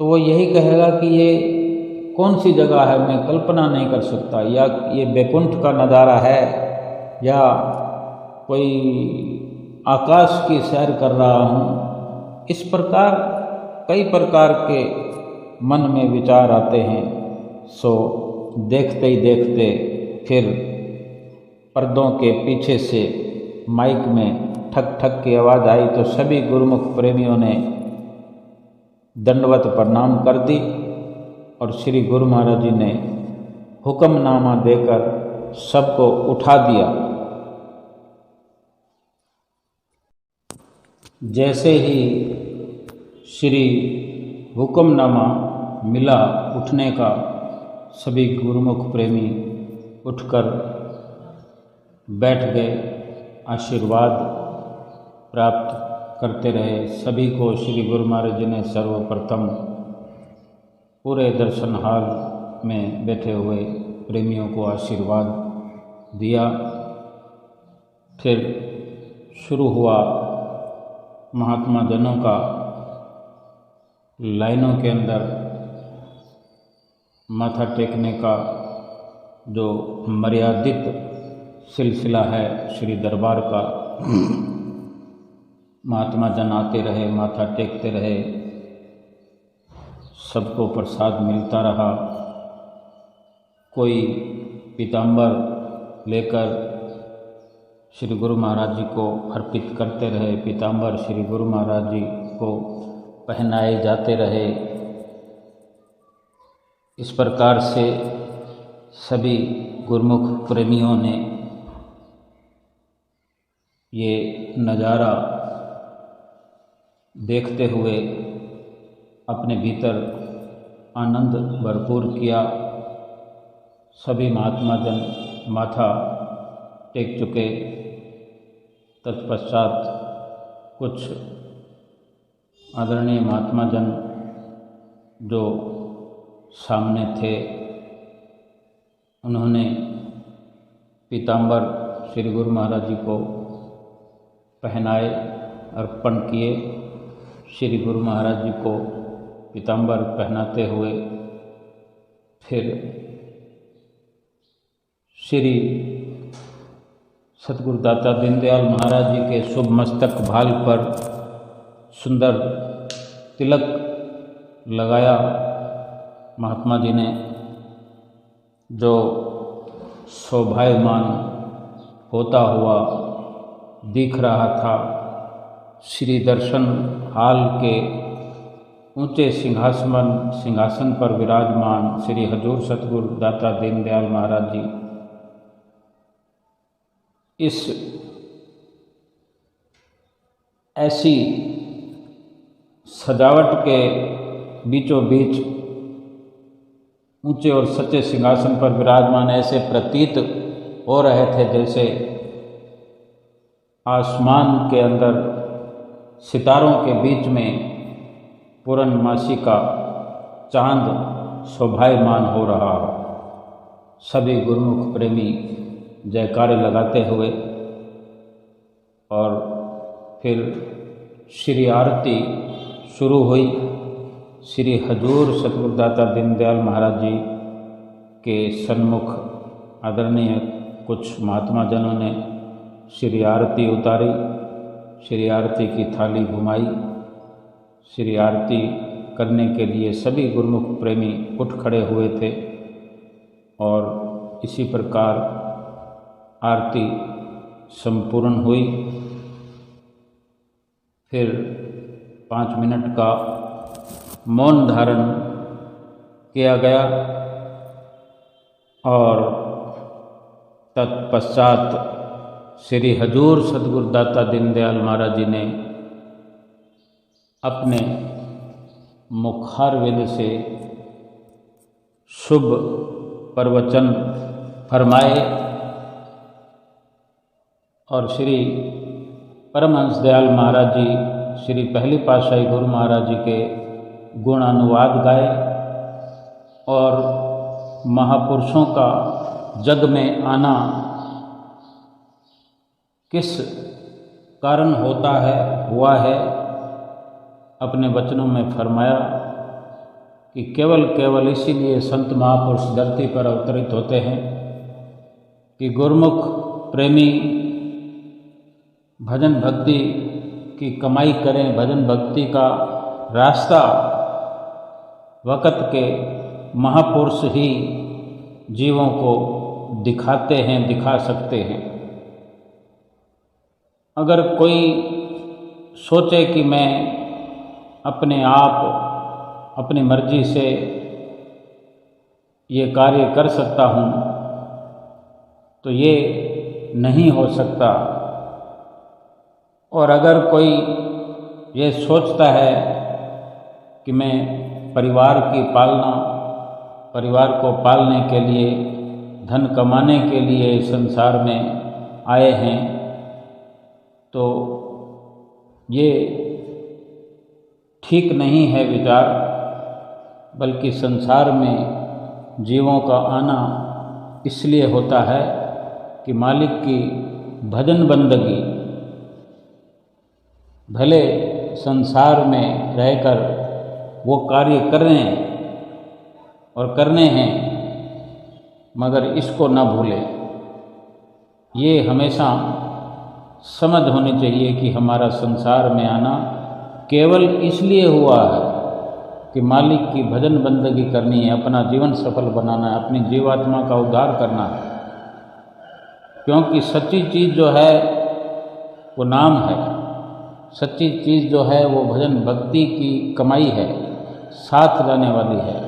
तो वो यही कहेगा कि ये कौन सी जगह है, मैं कल्पना नहीं कर सकता, या ये वैकुंठ का नज़ारा है या कोई आकाश की सैर कर रहा हूँ। इस प्रकार कई प्रकार के मन में विचार आते हैं। देखते ही देखते फिर पर्दों के पीछे से माइक में ठक ठक की आवाज़ आई तो सभी गुरुमुख प्रेमियों ने दंडवत प्रणाम कर दी और श्री गुरु महाराज जी ने हुक्मनामा देकर सबको उठा दिया। जैसे ही श्री हुक्मनामा मिला उठने का, सभी गुरुमुख प्रेमी उठकर बैठ गए, आशीर्वाद प्राप्त करते रहे। सभी को श्री गुरु महाराज जी ने सर्वप्रथम पूरे दर्शन हाल में बैठे हुए प्रेमियों को आशीर्वाद दिया। फिर शुरू हुआ महात्मा जनों का लाइनों के अंदर माथा टेकने का जो मर्यादित सिलसिला है श्री दरबार का, महात्मा जन आते रहे, माथा टेकते रहे, सबको प्रसाद मिलता रहा। कोई पीताम्बर लेकर श्री गुरु महाराज जी को अर्पित करते रहे, पीताम्बर श्री गुरु महाराज जी को पहनाए जाते रहे। इस प्रकार से सभी गुरुमुख प्रेमियों ने ये नज़ारा देखते हुए अपने भीतर आनंद भरपूर किया। सभी महात्मा जन माथा टेक चुके। तत्पश्चात कुछ आदरणीय महात्मा जन जो सामने थे, उन्होंने पीताम्बर श्री गुरु महाराज जी को पहनाए, अर्पण किए। श्री गुरु महाराज जी को पीताम्बर पहनाते हुए फिर श्री सतगुरुदाता दीनदयाल महाराज जी के शुभ मस्तक भाल पर सुंदर तिलक लगाया महात्मा जी ने, जो शोभायमान होता हुआ दिख रहा था। श्री दर्शन हाल के ऊंचे सिंहासन पर विराजमान श्री हजूर सतगुरु दाता दीनदयाल महाराज जी इस ऐसी सजावट के बीचों बीच ऊंचे और सच्चे सिंहासन पर विराजमान ऐसे प्रतीत हो रहे थे जैसे आसमान के अंदर सितारों के बीच में पूर्णमासी का चांद शोभायमान हो रहा। सभी गुरुमुख प्रेमी जयकारे लगाते हुए और फिर श्री आरती शुरू हुई। श्री हजूर सतगुरुदाता दीनदयाल महाराज जी के सन्मुख आदरणीय कुछ महात्मा जनों ने श्री आरती उतारी, श्री आरती की थाली घुमाई। श्री आरती करने के लिए सभी गुरुमुख प्रेमी उठ खड़े हुए थे और इसी प्रकार आरती संपूर्ण हुई। फिर 5 मिनट का मौन धारण किया गया और तत्पश्चात श्री हजूर सतगुरुदाता दीनदयाल महाराज जी ने अपने मुखारविंद से शुभ प्रवचन फरमाए और श्री परमहंस दयाल महाराज जी श्री पहली पातशाही गुरु महाराज जी के गुणानुवाद गाए और महापुरुषों का जग में आना किस कारण होता है, हुआ है, अपने वचनों में फरमाया कि केवल इसीलिए संत महापुरुष धरती पर अवतरित होते हैं कि गुरुमुख प्रेमी भजन भक्ति की कमाई करें, भजन भक्ति का रास्ता वक़्त के महापुरुष ही जीवों को दिखाते हैं, दिखा सकते हैं। अगर कोई सोचे कि मैं अपने आप अपनी मर्जी से ये कार्य कर सकता हूँ, तो ये नहीं हो सकता। और अगर कोई ये सोचता है कि मैं परिवार को पालने के लिए, धन कमाने के लिए इस संसार में आए हैं, तो ये ठीक नहीं है विचार। बल्कि संसार में जीवों का आना इसलिए होता है कि मालिक की भजन बंदगी, भले संसार में रहकर वो कार्य कर रहे हैं और करने हैं, मगर इसको न भूलें। ये हमेशा समझ होनी चाहिए कि हमारा संसार में आना केवल इसलिए हुआ है कि मालिक की भजन बंदगी करनी है, अपना जीवन सफल बनाना है, अपनी जीवात्मा का उद्धार करना है। क्योंकि सच्ची चीज़ जो है वो नाम है, सच्ची चीज़ जो है वो भजन भक्ति की कमाई है, साथ जाने वाली है।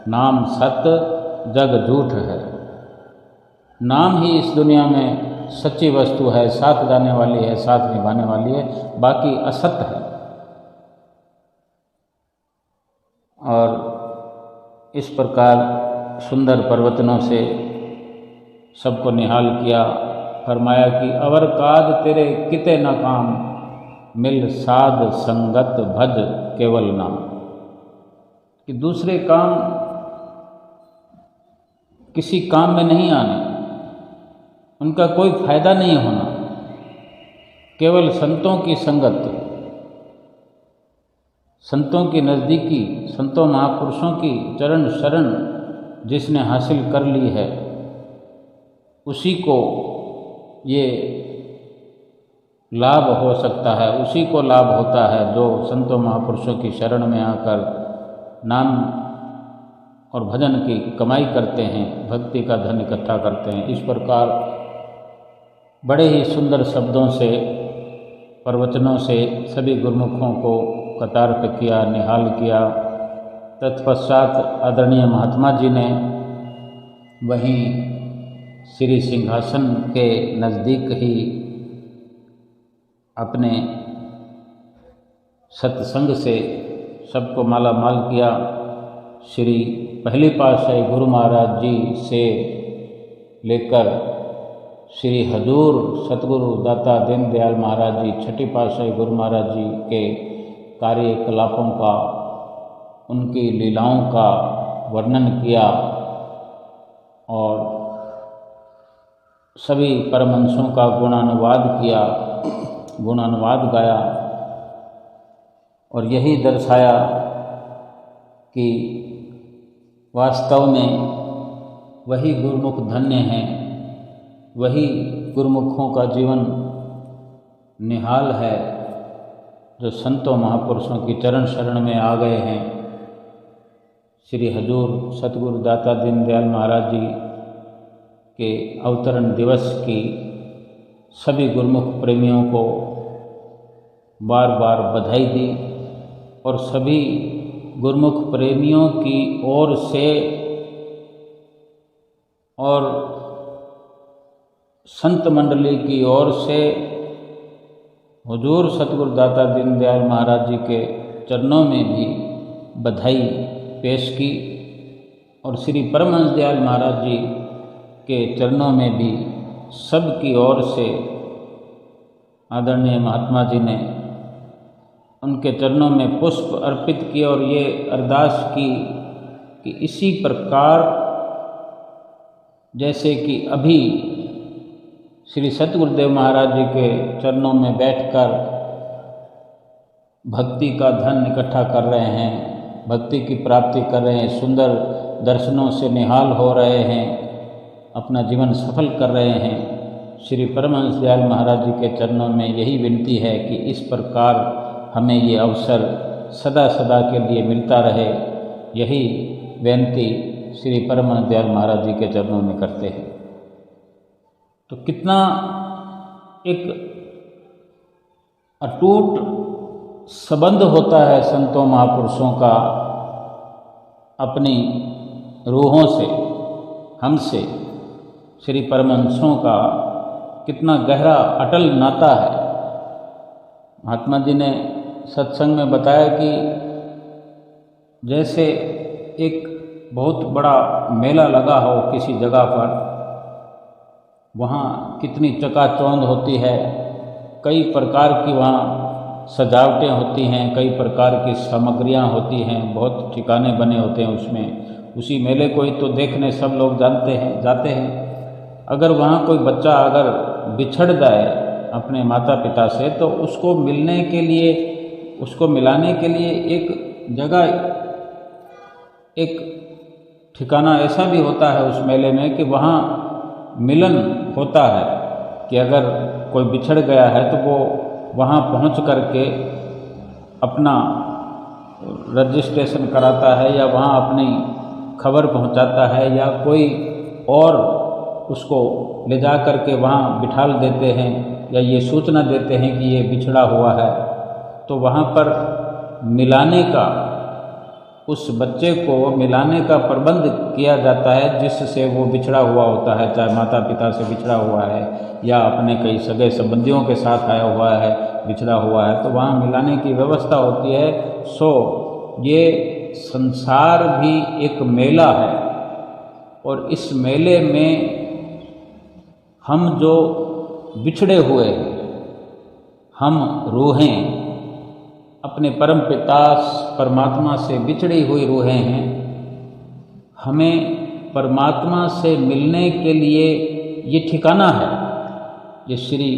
नाम सत्य जग झूठ है। नाम ही इस दुनिया में सच्ची वस्तु है, साथ जाने वाली है, साथ निभाने वाली है, बाकी असत्य है। और इस प्रकार सुंदर प्रवचनों से सबको निहाल किया। फरमाया कि अवर काज तेरे किते न काम, मिल साध संगत भज केवल नाम। कि दूसरे काम किसी काम में नहीं आने, उनका कोई फायदा नहीं होना। केवल संतों की संगत, संतों की नज़दीकी, संतों महापुरुषों की चरण शरण जिसने हासिल कर ली है, उसी को ये लाभ हो सकता है, उसी को लाभ होता है जो संतों महापुरुषों की शरण में आकर नाम और भजन की कमाई करते हैं, भक्ति का धन इकट्ठा करते हैं। इस प्रकार बड़े ही सुंदर शब्दों से, प्रवचनों से सभी गुरुमुखों को कतार पे किया, निहाल किया। तत्पश्चात आदरणीय महात्मा जी ने वहीं श्री सिंहासन के नज़दीक ही अपने सत्संग से सबको माला माल किया। श्री पहली पातशाही गुरु महाराज जी से लेकर श्री हजूर सतगुरु दाता दीनदयाल महाराज जी, छठी पातशाही गुरु महाराज जी के कार्यकलापों का, उनकी लीलाओं का वर्णन किया और सभी परमहंसों का गुणानुवाद किया, गुणानुवाद गाया और यही दर्शाया कि वास्तव में वही गुरुमुख धन्य हैं, वही गुरुमुखों का जीवन निहाल है जो संतों महापुरुषों की चरण शरण में आ गए हैं। श्री हजूर सतगुरु दाता दीनदयाल महाराज जी के अवतरण दिवस की सभी गुरुमुख प्रेमियों को बार बार बधाई दी और सभी गुरुमुख प्रेमियों की ओर से और संत मंडली की ओर से हुजूर सतगुरु दाता दीनदयाल महाराज जी के चरणों में भी बधाई पेश की और श्री परमहंस दयाल महाराज जी के चरणों में भी सबकी ओर से आदरणीय महात्मा जी ने उनके चरणों में पुष्प अर्पित किए और ये अरदास की कि इसी प्रकार जैसे कि अभी श्री सतगुरुदेव महाराज जी के चरणों में बैठकर भक्ति का धन इकट्ठा कर रहे हैं, भक्ति की प्राप्ति कर रहे हैं, सुंदर दर्शनों से निहाल हो रहे हैं, अपना जीवन सफल कर रहे हैं। श्री परमहंस दयाल महाराज जी के चरणों में यही विनती है कि इस प्रकार हमें ये अवसर सदा सदा के लिए मिलता रहे। यही बेनती श्री परमहंस दयाल महाराज जी के चरणों में करते हैं। तो कितना एक अटूट संबंध होता है संतों महापुरुषों का अपनी रूहों से, हमसे। श्री परमहंसों का कितना गहरा अटल नाता है। महात्मा जी ने सत्संग में बताया कि जैसे एक बहुत बड़ा मेला लगा हो किसी जगह पर, वहाँ कितनी चकाचौंध होती है, कई प्रकार की वहाँ सजावटें होती हैं, कई प्रकार की सामग्रियाँ होती हैं, बहुत ठिकाने बने होते हैं उसमें। उसी मेले को ही तो देखने सब लोग जाते हैं। अगर वहाँ कोई बच्चा अगर बिछड़ जाए अपने माता पिता से, तो उसको मिलने के लिए, उसको मिलाने के लिए एक जगह, एक ठिकाना ऐसा भी होता है उस मेले में कि वहाँ मिलन होता है कि अगर कोई बिछड़ गया है तो वो वहाँ पहुँच करके अपना रजिस्ट्रेशन कराता है या वहाँ अपनी खबर पहुँचाता है, या कोई और उसको ले जा कर के वहाँ बिठाल देते हैं या ये सूचना देते हैं कि ये बिछड़ा हुआ है। तो वहाँ पर मिलाने का, उस बच्चे को मिलाने का प्रबंध किया जाता है जिससे वो बिछड़ा हुआ होता है, चाहे माता पिता से बिछड़ा हुआ है या अपने कई सगे संबंधियों के साथ आया हुआ है, बिछड़ा हुआ है, तो वहाँ मिलाने की व्यवस्था होती है। सो ये संसार भी एक मेला है, और इस मेले में हम जो बिछड़े हुए हैं, हम रूहें अपने परम पिता परमात्मा से बिछड़ी हुई रूहें हैं, हमें परमात्मा से मिलने के लिए ये ठिकाना है, ये श्री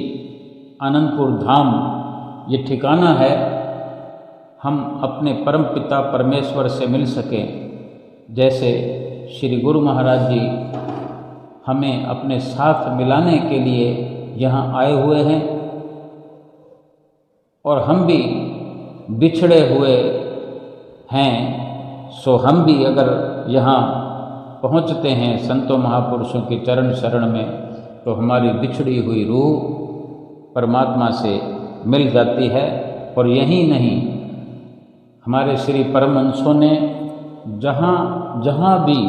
आनंदपुर धाम ये ठिकाना है, हम अपने परम पिता परमेश्वर से मिल सकें। जैसे श्री गुरु महाराज जी हमें अपने साथ मिलाने के लिए यहाँ आए हुए हैं, और हम भी बिछड़े हुए हैं। सो हम भी अगर यहाँ पहुँचते हैं संतों महापुरुषों के चरण शरण में, तो हमारी बिछड़ी हुई रूह परमात्मा से मिल जाती है। और यही नहीं, हमारे श्री परमहंसों ने जहाँ जहाँ भी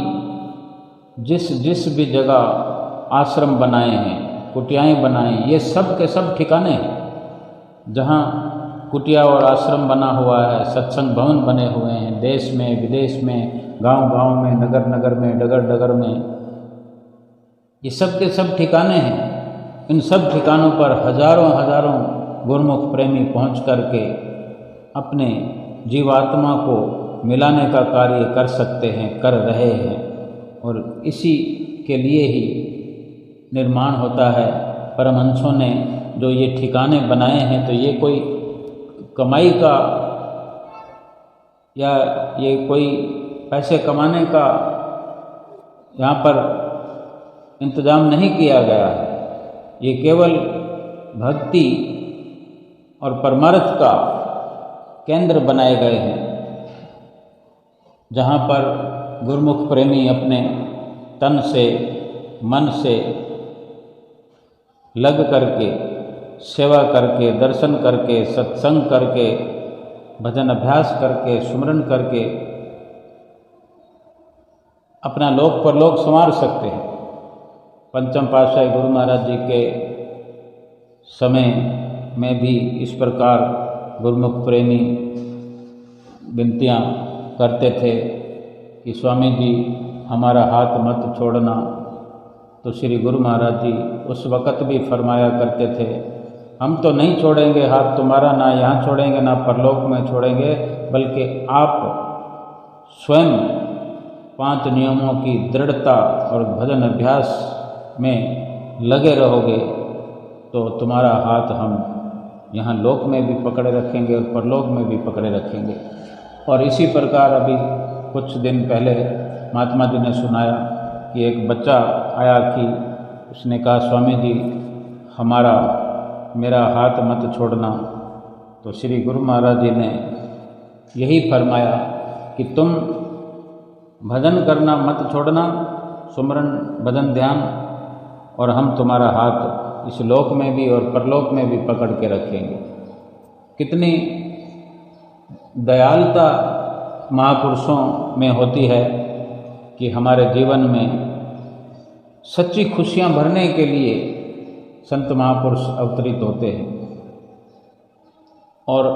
जिस भी जगह आश्रम बनाए हैं, कुटियाएँ बनाए, ये सब के सब ठिकाने हैं जहाँ कुटिया और आश्रम बना हुआ है, सत्संग भवन बने हुए हैं, देश में विदेश में, गांव-गांव में, नगर नगर में, डगर डगर में, ये सब के सब ठिकाने हैं। इन सब ठिकानों पर हजारों हजारों गुरुमुख प्रेमी पहुंच करके अपने जीवात्मा को मिलाने का कार्य कर सकते हैं, कर रहे हैं। और इसी के लिए ही निर्माण होता है। परमहंसों ने जो ये ठिकाने बनाए हैं, तो ये कोई कमाई का या ये कोई पैसे कमाने का यहाँ पर इंतजाम नहीं किया गया है। ये केवल भक्ति और परमार्थ का केंद्र बनाए गए हैं, जहाँ पर गुरुमुख प्रेमी अपने तन से, मन से लग करके, सेवा करके, दर्शन करके, सत्संग करके, भजन अभ्यास करके, सुमरन करके अपना लोक परलोक संवार सकते हैं। पंचम पातशाही गुरु महाराज जी के समय में भी इस प्रकार गुरुमुख प्रेमी विनतियाँ करते थे कि स्वामी जी हमारा हाथ मत छोड़ना। तो श्री गुरु महाराज जी उस वक़्त भी फरमाया करते थे, हम तो नहीं छोड़ेंगे हाथ तुम्हारा, ना यहाँ छोड़ेंगे ना परलोक में छोड़ेंगे, बल्कि आप स्वयं 5 नियमों की दृढ़ता और भजन अभ्यास में लगे रहोगे तो तुम्हारा हाथ हम यहाँ लोक में भी पकड़े रखेंगे और परलोक में भी पकड़े रखेंगे। और इसी प्रकार अभी कुछ दिन पहले महात्मा जी ने सुनाया कि एक बच्चा आया कि उसने कहा, स्वामी जी मेरा हाथ मत छोड़ना। तो श्री गुरु महाराज जी ने यही फरमाया कि तुम भजन करना मत छोड़ना, सुमरन भजन ध्यान, और हम तुम्हारा हाथ इस लोक में भी और परलोक में भी पकड़ के रखेंगे। कितनी दयालुता महापुरुषों में होती है कि हमारे जीवन में सच्ची खुशियाँ भरने के लिए संत महापुरुष अवतरित होते हैं। और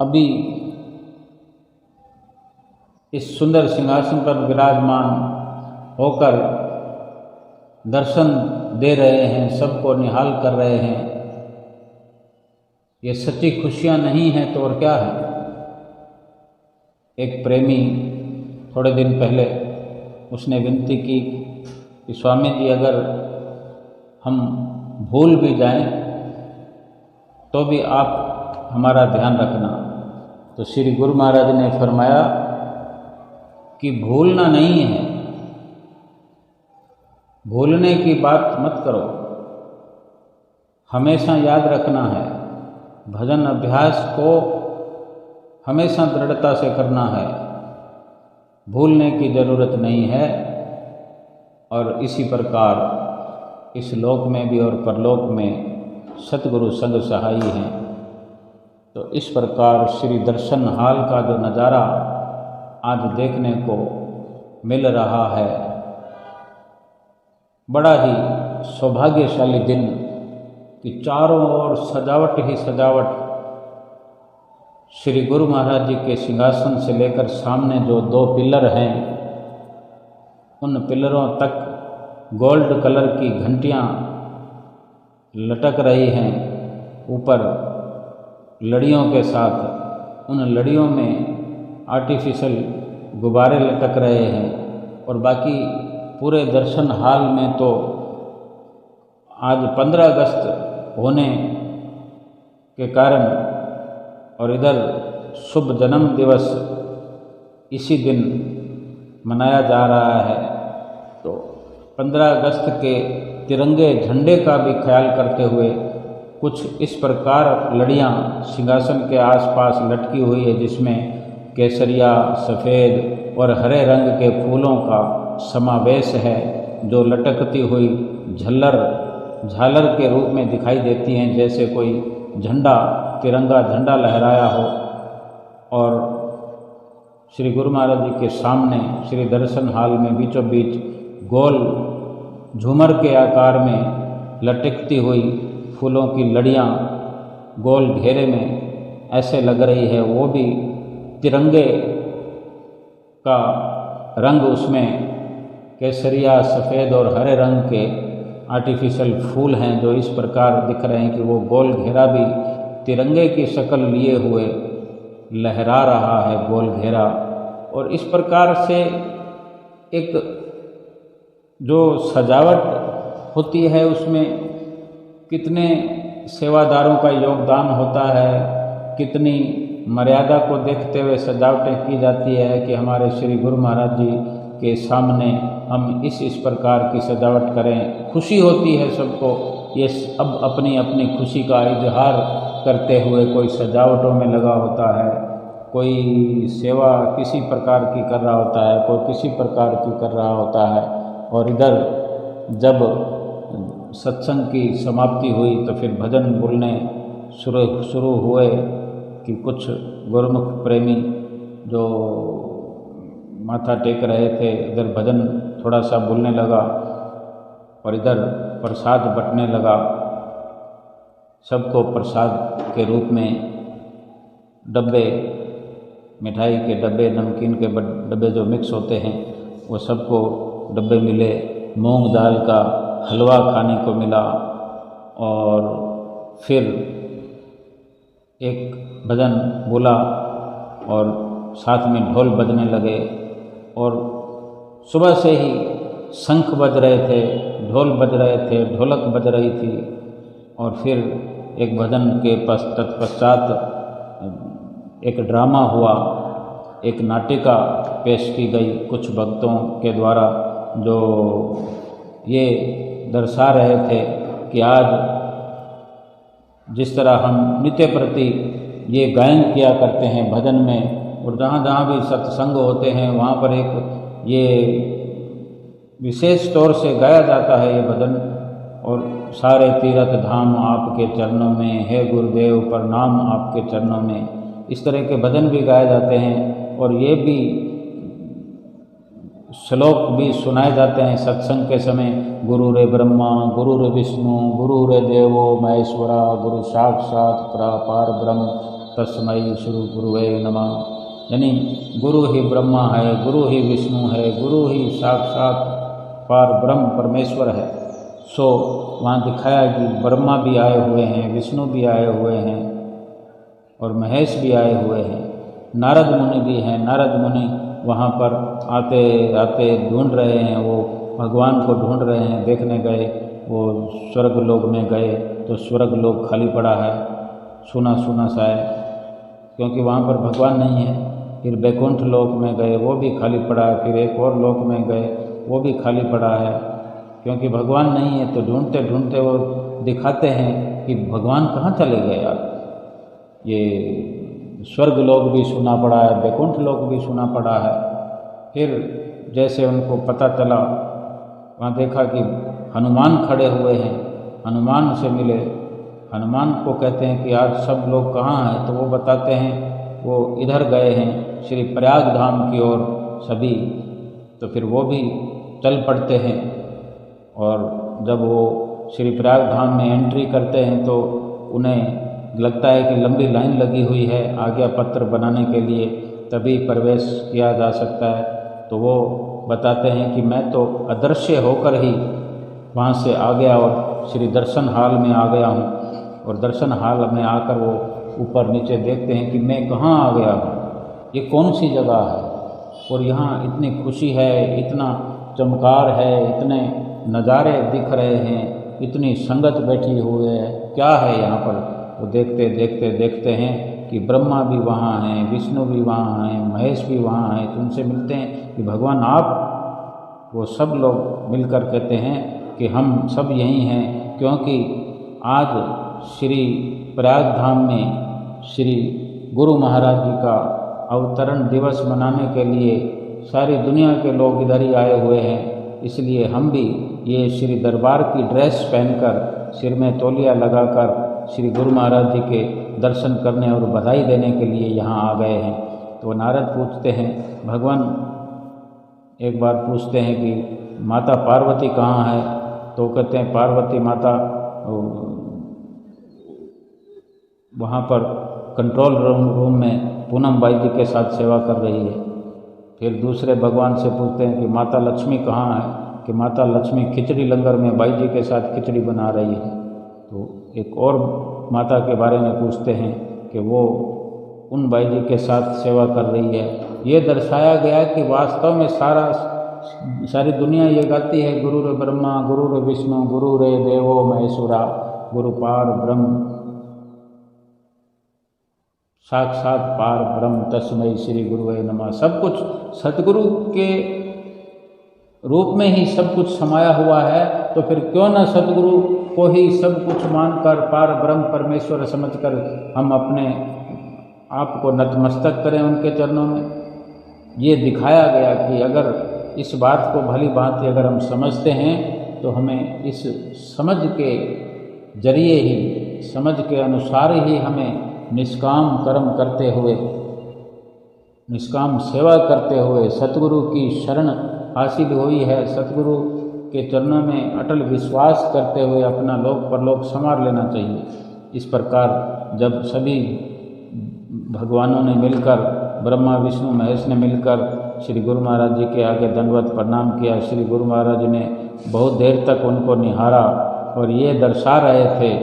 अभी इस सुंदर सिंहासन पर विराजमान होकर दर्शन दे रहे हैं, सबको निहाल कर रहे हैं। ये सच्ची खुशियाँ नहीं हैं तो और क्या है। एक प्रेमी थोड़े दिन पहले उसने विनती की कि स्वामी जी अगर हम भूल भी जाएं तो भी आप हमारा ध्यान रखना। तो श्री गुरु महाराज ने फरमाया कि भूलना नहीं है, भूलने की बात मत करो, हमेशा याद रखना है। भजन अभ्यास को हमेशा दृढ़ता से करना है, भूलने की ज़रूरत नहीं है। और इसी प्रकार इस लोक में भी और परलोक में सतगुरु संग सहाई हैं। तो इस प्रकार श्री दर्शन हाल का जो नज़ारा आज देखने को मिल रहा है, बड़ा ही सौभाग्यशाली दिन कि चारों ओर सजावट ही सजावट। श्री गुरु महाराज जी के सिंहासन से लेकर सामने जो 2 पिलर हैं, उन पिलरों तक गोल्ड कलर की घंटियाँ लटक रही हैं ऊपर लड़ियों के साथ। उन लड़ियों में आर्टिफिशियल गुब्बारे लटक रहे हैं। और बाकी पूरे दर्शन हाल में तो आज 15 अगस्त होने के कारण और इधर शुभ जन्म दिवस इसी दिन मनाया जा रहा है, तो 15 अगस्त के तिरंगे झंडे का भी ख्याल करते हुए कुछ इस प्रकार लड़ियाँ सिंहासन के आसपास लटकी हुई है, जिसमें केसरिया, सफ़ेद और हरे रंग के फूलों का समावेश है, जो लटकती हुई झालर के रूप में दिखाई देती हैं, जैसे कोई झंडा, तिरंगा झंडा लहराया हो। और श्री गुरु महाराज जी के सामने श्री दर्शन हाल में बीचों बीच गोल झूमर के आकार में लटकती हुई फूलों की लड़ियाँ गोल घेरे में ऐसे लग रही है, वो भी तिरंगे का रंग, उसमें केसरिया, सफ़ेद और हरे रंग के आर्टिफिशियल फूल हैं जो इस प्रकार दिख रहे हैं कि वो गोल घेरा भी तिरंगे की शक्ल लिए हुए लहरा रहा है, गोल घेरा। और इस प्रकार से एक जो सजावट होती है उसमें कितने सेवादारों का योगदान होता है, कितनी मर्यादा को देखते हुए सजावटें की जाती है कि हमारे श्री गुरु महाराज जी के सामने हम इस प्रकार की सजावट करें। खुशी होती है सबको, ये अब अपनी अपनी खुशी का इजहार करते हुए कोई सजावटों में लगा होता है, कोई सेवा किसी प्रकार की कर रहा होता है, कोई किसी प्रकार की कर रहा होता है। और इधर जब सत्संग की समाप्ति हुई तो फिर भजन बोलने शुरू हुए कि कुछ गुरुमुख प्रेमी जो माथा टेक रहे थे, इधर भजन थोड़ा सा बोलने लगा और इधर प्रसाद बंटने लगा। सबको प्रसाद के रूप में डब्बे, मिठाई के डब्बे, नमकीन के डब्बे जो मिक्स होते हैं वो सबको डब्बे मिले। मूंग दाल का हलवा खाने को मिला। और फिर एक भजन बोला और साथ में ढोल बजने लगे। और सुबह से ही शंख बज रहे थे, ढोल बज रहे थे, ढोलक बज रही थी। और फिर एक भजन के तत्पश्चात एक ड्रामा हुआ, एक नाटिका पेश की गई कुछ भक्तों के द्वारा, जो ये दर्शा रहे थे कि आज जिस तरह हम नित्य प्रति ये गायन किया करते हैं भजन में, और जहाँ जहाँ भी सत्संग होते हैं वहाँ पर एक ये विशेष तौर से गाया जाता है ये भजन। और सारे तीर्थ धाम आपके चरणों में, हे गुरुदेव प्रणाम आपके चरणों में, इस तरह के भजन भी गाए जाते हैं। और ये भी श्लोक भी सुनाए जाते हैं सत्संग के समय, गुरु रे ब्रह्मा गुरु रे विष्णु गुरु रे देवो महेश्वरा गुरु साक्षात पार ब्रह्म तस्मै श्री गुरुवे नमः। यानी गुरु ही ब्रह्मा है, गुरु ही विष्णु है, गुरु ही साक्षात पार ब्रह्म परमेश्वर है। सो वहाँ दिखाया कि ब्रह्मा भी आए हुए हैं, विष्णु भी आए हुए हैं और महेश भी आए हुए हैं, नारद मुनि भी हैं। नारद मुनि वहाँ पर आते आते ढूंढ रहे हैं, वो भगवान को ढूंढ रहे हैं, देखने गए, वो स्वर्ग लोक में गए तो स्वर्ग लोक खाली पड़ा है। सूना सूना सा है, क्योंकि वहाँ पर भगवान नहीं है। फिर बैकुंठ लोक में गए, वो भी खाली पड़ा है। फिर एक और लोक में गए, वो भी खाली पड़ा है, क्योंकि भगवान नहीं है। तो ढूंढते ढूंढते वो दिखाते हैं कि भगवान कहाँ चले गए यार। ये स्वर्ग लोक भी सुना पड़ा है, बैकुंठ लोक भी सुना पड़ा है। फिर जैसे उनको पता चला, वहाँ देखा कि हनुमान खड़े हुए हैं, हनुमान से मिले। हनुमान को कहते हैं कि आज सब लोग कहाँ हैं, तो वो बताते हैं वो इधर गए हैं श्री प्रयाग धाम की ओर सभी। तो फिर वो भी चल पड़ते हैं, और जब वो श्री प्रयाग धाम में एंट्री करते हैं तो उन्हें लगता है कि लंबी लाइन लगी हुई है आज्ञा पत्र बनाने के लिए, तभी प्रवेश किया जा सकता है। तो वो बताते हैं कि मैं तो अदृश्य होकर ही वहाँ से आ गया और श्री दर्शन हाल में आ गया हूँ। और दर्शन हाल में आकर वो ऊपर नीचे देखते हैं कि मैं कहाँ आ गया हूँ, ये कौन सी जगह है, और यहाँ इतनी खुशी है, इतना चमकार है, इतने नज़ारे दिख रहे हैं, इतनी संगत बैठी हुई है, क्या है यहाँ पर। वो देखते देखते देखते हैं कि ब्रह्मा भी वहाँ हैं, विष्णु भी वहाँ हैं, महेश भी वहाँ हैं। तो उनसे मिलते हैं कि भगवान आप, वो सब लोग मिलकर कहते हैं कि हम सब यहीं हैं, क्योंकि आज श्री प्रयाग धाम में श्री गुरु महाराज जी का अवतरण दिवस मनाने के लिए सारी दुनिया के लोग इधर ही आए हुए हैं। इसलिए हम भी ये श्री दरबार की ड्रेस पहनकर, सिर में तौलिया लगाकर श्री गुरु महाराज जी के दर्शन करने और बधाई देने के लिए यहाँ आ गए हैं। तो नारद पूछते हैं, भगवान एक बार पूछते हैं कि माता पार्वती कहाँ है। तो कहते हैं पार्वती माता वहाँ पर कंट्रोल रूम में पूनम बाई जी के साथ सेवा कर रही है। फिर दूसरे भगवान से पूछते हैं कि माता लक्ष्मी कहाँ है, कि माता लक्ष्मी खिचड़ी लंगर में बाई जी के साथ खिचड़ी बना रही है। तो एक और माता के बारे में पूछते हैं कि वो उन बाई जी के साथ सेवा कर रही है। ये दर्शाया गया कि वास्तव में सारी दुनिया ये गाती है, गुरु रे ब्रह्मा गुरु रे विष्णु गुरु रे देवो महेश्वरा गुरु पार ब्रह्म साक्षात पार ब्रह्म तस्मै श्री गुरुवे नमः। सब कुछ सतगुरु के रूप में ही सब कुछ समाया हुआ है। तो फिर क्यों न सतगुरु को ही सब कुछ मानकर पार ब्रह्म परमेश्वर समझकर हम अपने आप को नतमस्तक करें उनके चरणों में। ये दिखाया गया कि अगर इस बात को भली भांति अगर हम समझते हैं तो हमें इस समझ के जरिए ही, समझ के अनुसार ही हमें निष्काम कर्म करते हुए, निष्काम सेवा करते हुए सतगुरु की शरण हासिल हुई है। सतगुरु के चरणों में अटल विश्वास करते हुए अपना लोक परलोक संवार लेना चाहिए। इस प्रकार जब सभी भगवानों ने मिलकर, ब्रह्मा विष्णु महेश ने मिलकर श्री गुरु महाराज जी के आगे दंडवत प्रणाम किया, श्री गुरु महाराज ने बहुत देर तक उनको निहारा और ये दर्शा रहे थे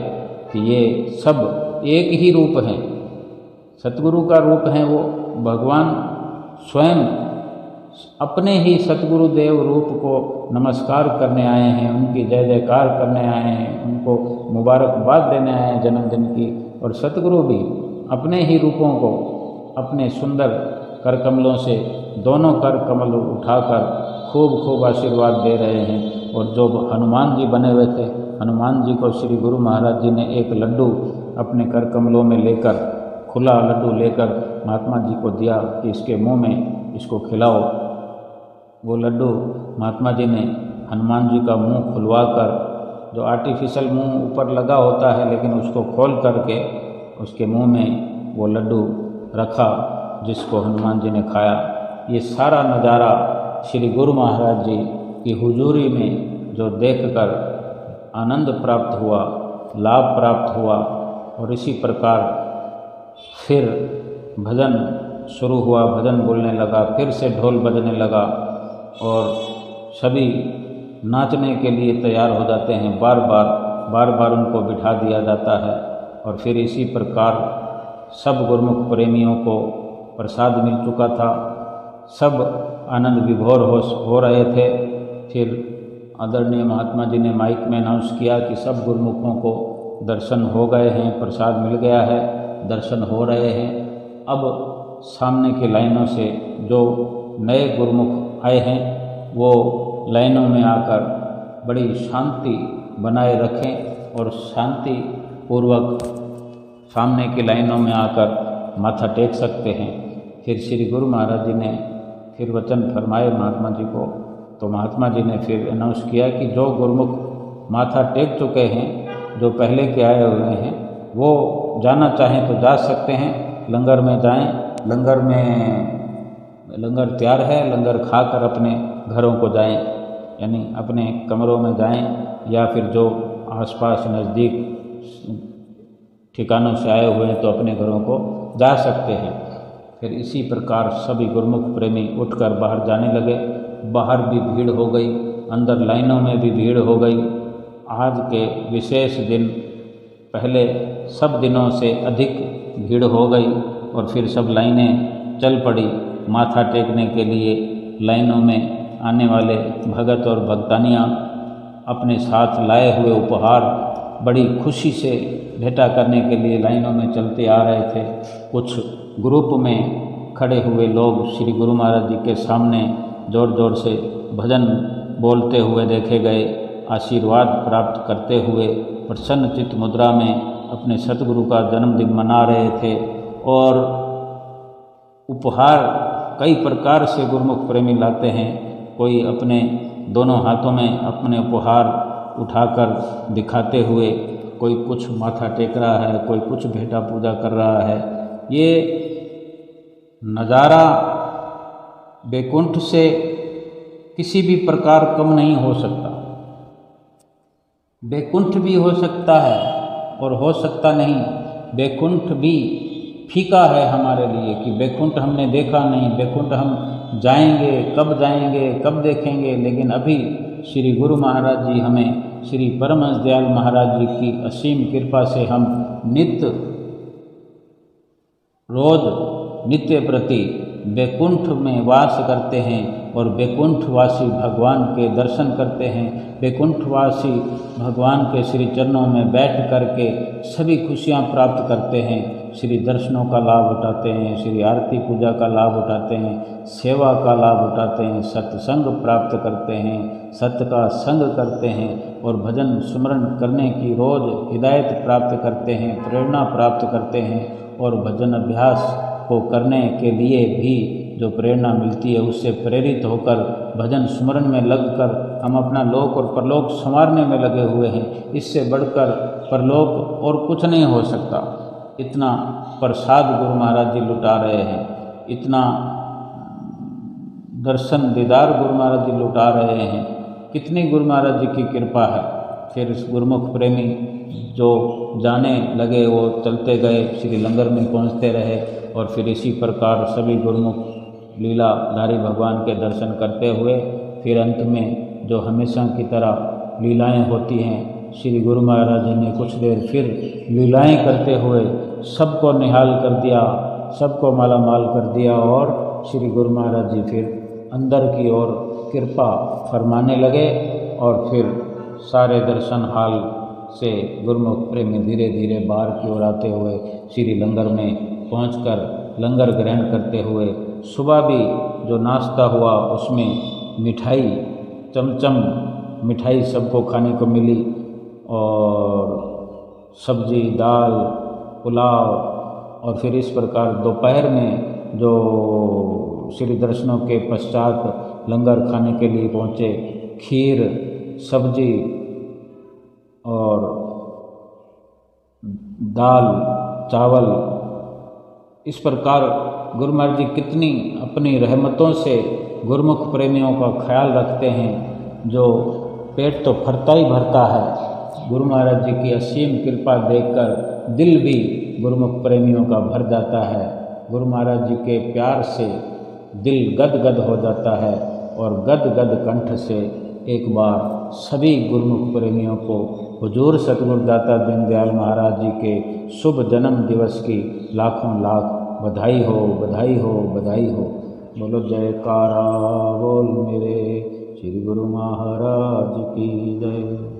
कि ये सब एक ही रूप हैं, सतगुरु का रूप हैं। वो भगवान स्वयं अपने ही सतगुरु देव रूप को नमस्कार करने आए हैं, उनकी जय जयकार करने आए हैं, उनको मुबारकबाद देने आए हैं जन्मदिन की। और सतगुरु भी अपने ही रूपों को अपने सुंदर कर कमलों से, दोनों कर कमल उठाकर खूब खूब आशीर्वाद दे रहे हैं। और जो हनुमान जी बने हुए थे, हनुमान जी को श्री गुरु महाराज जी ने एक लड्डू अपने कर कमलों में लेकर, खुला लड्डू लेकर महात्मा जी को दिया कि इसके मुंह में इसको खिलाओ। वो लड्डू महात्मा जी ने हनुमान जी का मुंह खुलवाकर, जो आर्टिफिशियल मुंह ऊपर लगा होता है, लेकिन उसको खोल करके उसके मुंह में वो लड्डू रखा, जिसको हनुमान जी ने खाया। ये सारा नज़ारा श्री गुरु महाराज जी की हुजूरी में जो देखकर आनंद प्राप्त हुआ, लाभ प्राप्त हुआ। और इसी प्रकार फिर भजन शुरू हुआ, भजन बोलने लगा, फिर से ढोल बजने लगा और सभी नाचने के लिए तैयार हो जाते हैं। बार बार उनको बिठा दिया जाता है। और फिर इसी प्रकार सब गुरुमुख प्रेमियों को प्रसाद मिल चुका था, सब आनंद विभोर हो रहे थे। फिर आदरणीय महात्मा जी ने माइक में अनाउंस किया कि सब गुरुमुखों को दर्शन हो गए हैं, प्रसाद मिल गया है, दर्शन हो रहे हैं। अब सामने की लाइनों से जो नए गुरुमुख आए हैं वो लाइनों में आकर बड़ी शांति बनाए रखें और शांति पूर्वक सामने की लाइनों में आकर माथा टेक सकते हैं। फिर श्री गुरु महाराज जी ने फिर वचन फरमाए महात्मा जी को, तो महात्मा जी ने फिर अनाउंस किया कि जो गुरुमुख माथा टेक चुके हैं, जो पहले के आए हुए हैं, वो जाना चाहें तो जा सकते हैं, लंगर में जाएं। लंगर तैयार है, लंगर खाकर अपने घरों को जाएं, यानी अपने कमरों में जाएं, या फिर जो आसपास नज़दीक ठिकानों से आए हुए हैं तो अपने घरों को जा सकते हैं। फिर इसी प्रकार सभी गुरुमुख प्रेमी उठकर बाहर जाने लगे। बाहर भी भीड़ हो गई, अंदर लाइनों में भी भीड़ हो गई। आज के विशेष दिन पहले सब दिनों से अधिक भीड़ हो गई और फिर सब लाइनें चल पड़ी माथा टेकने के लिए। लाइनों में आने वाले भगत और भक्तानियाँ अपने साथ लाए हुए उपहार बड़ी खुशी से भेंटा करने के लिए लाइनों में चलते आ रहे थे। कुछ ग्रुप में खड़े हुए लोग श्री गुरु महाराज जी के सामने जोर जोर से भजन बोलते हुए देखे गए, आशीर्वाद प्राप्त करते हुए प्रसन्न चित्त मुद्रा में अपने सतगुरु का जन्मदिन मना रहे थे। और उपहार कई प्रकार से गुरुमुख प्रेमी लाते हैं। कोई अपने दोनों हाथों में अपने उपहार उठाकर दिखाते हुए, कोई कुछ माथा टेक रहा है, कोई कुछ भेंटा पूजा कर रहा है। ये नज़ारा बैकुंठ से किसी भी प्रकार कम नहीं हो सकता। बैकुंठ भी हो सकता है और हो सकता नहीं। बैकुंठ भी फीका है हमारे लिए कि बैकुंठ हमने देखा नहीं, बैकुंठ हम जाएंगे, कब देखेंगे। लेकिन अभी श्री गुरु महाराज जी हमें, श्री परमहंस दयाल महाराज जी की असीम कृपा से हम नित्य प्रति बैकुंठ में वास करते हैं और बैकुंठवासी भगवान के दर्शन करते हैं। बैकुंठवासी भगवान के श्री चरणों में बैठ करके सभी खुशियां प्राप्त करते हैं। श्री दर्शनों का लाभ उठाते हैं, श्री आरती पूजा का लाभ उठाते हैं, सेवा का लाभ उठाते हैं, सत्संग प्राप्त करते हैं, सत्य का संग करते हैं और भजन सुमरण करने की रोज़ हिदायत प्राप्त करते हैं, प्रेरणा प्राप्त करते हैं। और भजन अभ्यास को करने के लिए भी जो प्रेरणा मिलती है उससे प्रेरित होकर भजन सुमरण में लगकर हम अपना लोक और परलोक संवारने में लगे हुए हैं। इससे बढ़कर परलोक और कुछ नहीं हो सकता। इतना प्रसाद गुरु महाराज जी लुटा रहे हैं, इतना दर्शन दीदार गुरु महाराज जी लुटा रहे हैं। कितनी गुरु महाराज जी की कृपा है। फिर इस गुरुमुख प्रेमी जो जाने लगे वो चलते गए, श्री लंगर में पहुंचते रहे और फिर इसी प्रकार सभी गुरुमुख लीलाधारी भगवान के दर्शन करते हुए फिर अंत में जो हमेशा की तरह लीलाएं होती हैं, श्री गुरु महाराज जी ने कुछ देर फिर लीलाएं करते हुए सबको निहाल कर दिया, सबको मालामाल कर दिया और श्री गुरु महाराज जी फिर अंदर की ओर कृपा फरमाने लगे। और फिर सारे दर्शन हाल से गुरुमुख प्रेमी धीरे धीरे बाहर की ओर आते हुए श्री लंगर में पहुंचकर लंगर ग्रहण करते हुए, सुबह भी जो नाश्ता हुआ उसमें मिठाई, चमचम मिठाई सबको खाने को मिली और सब्जी, दाल, पुलाव। और फिर इस प्रकार दोपहर में जो श्री दर्शनों के पश्चात लंगर खाने के लिए पहुँचे, खीर, सब्जी और दाल, चावल, इस प्रकार गुरु महाराज जी कितनी अपनी रहमतों से गुरुमुख प्रेमियों का ख्याल रखते हैं, जो पेट तो भरता ही भरता है। गुरु महाराज जी की असीम कृपा देखकर दिल भी गुरुमुख प्रेमियों का भर जाता है। गुरु महाराज जी के प्यार से दिल गद गद हो जाता है और गद गद कंठ से एक बार सभी गुरुमुख प्रेमियों को हुजूर सतगुरुदाता दीनदयाल महाराज जी के शुभ जन्म दिवस की लाखों लाख बधाई हो, बधाई हो, बधाई हो। बोलो जयकारा बोल मेरे श्री गुरु महाराज की जय।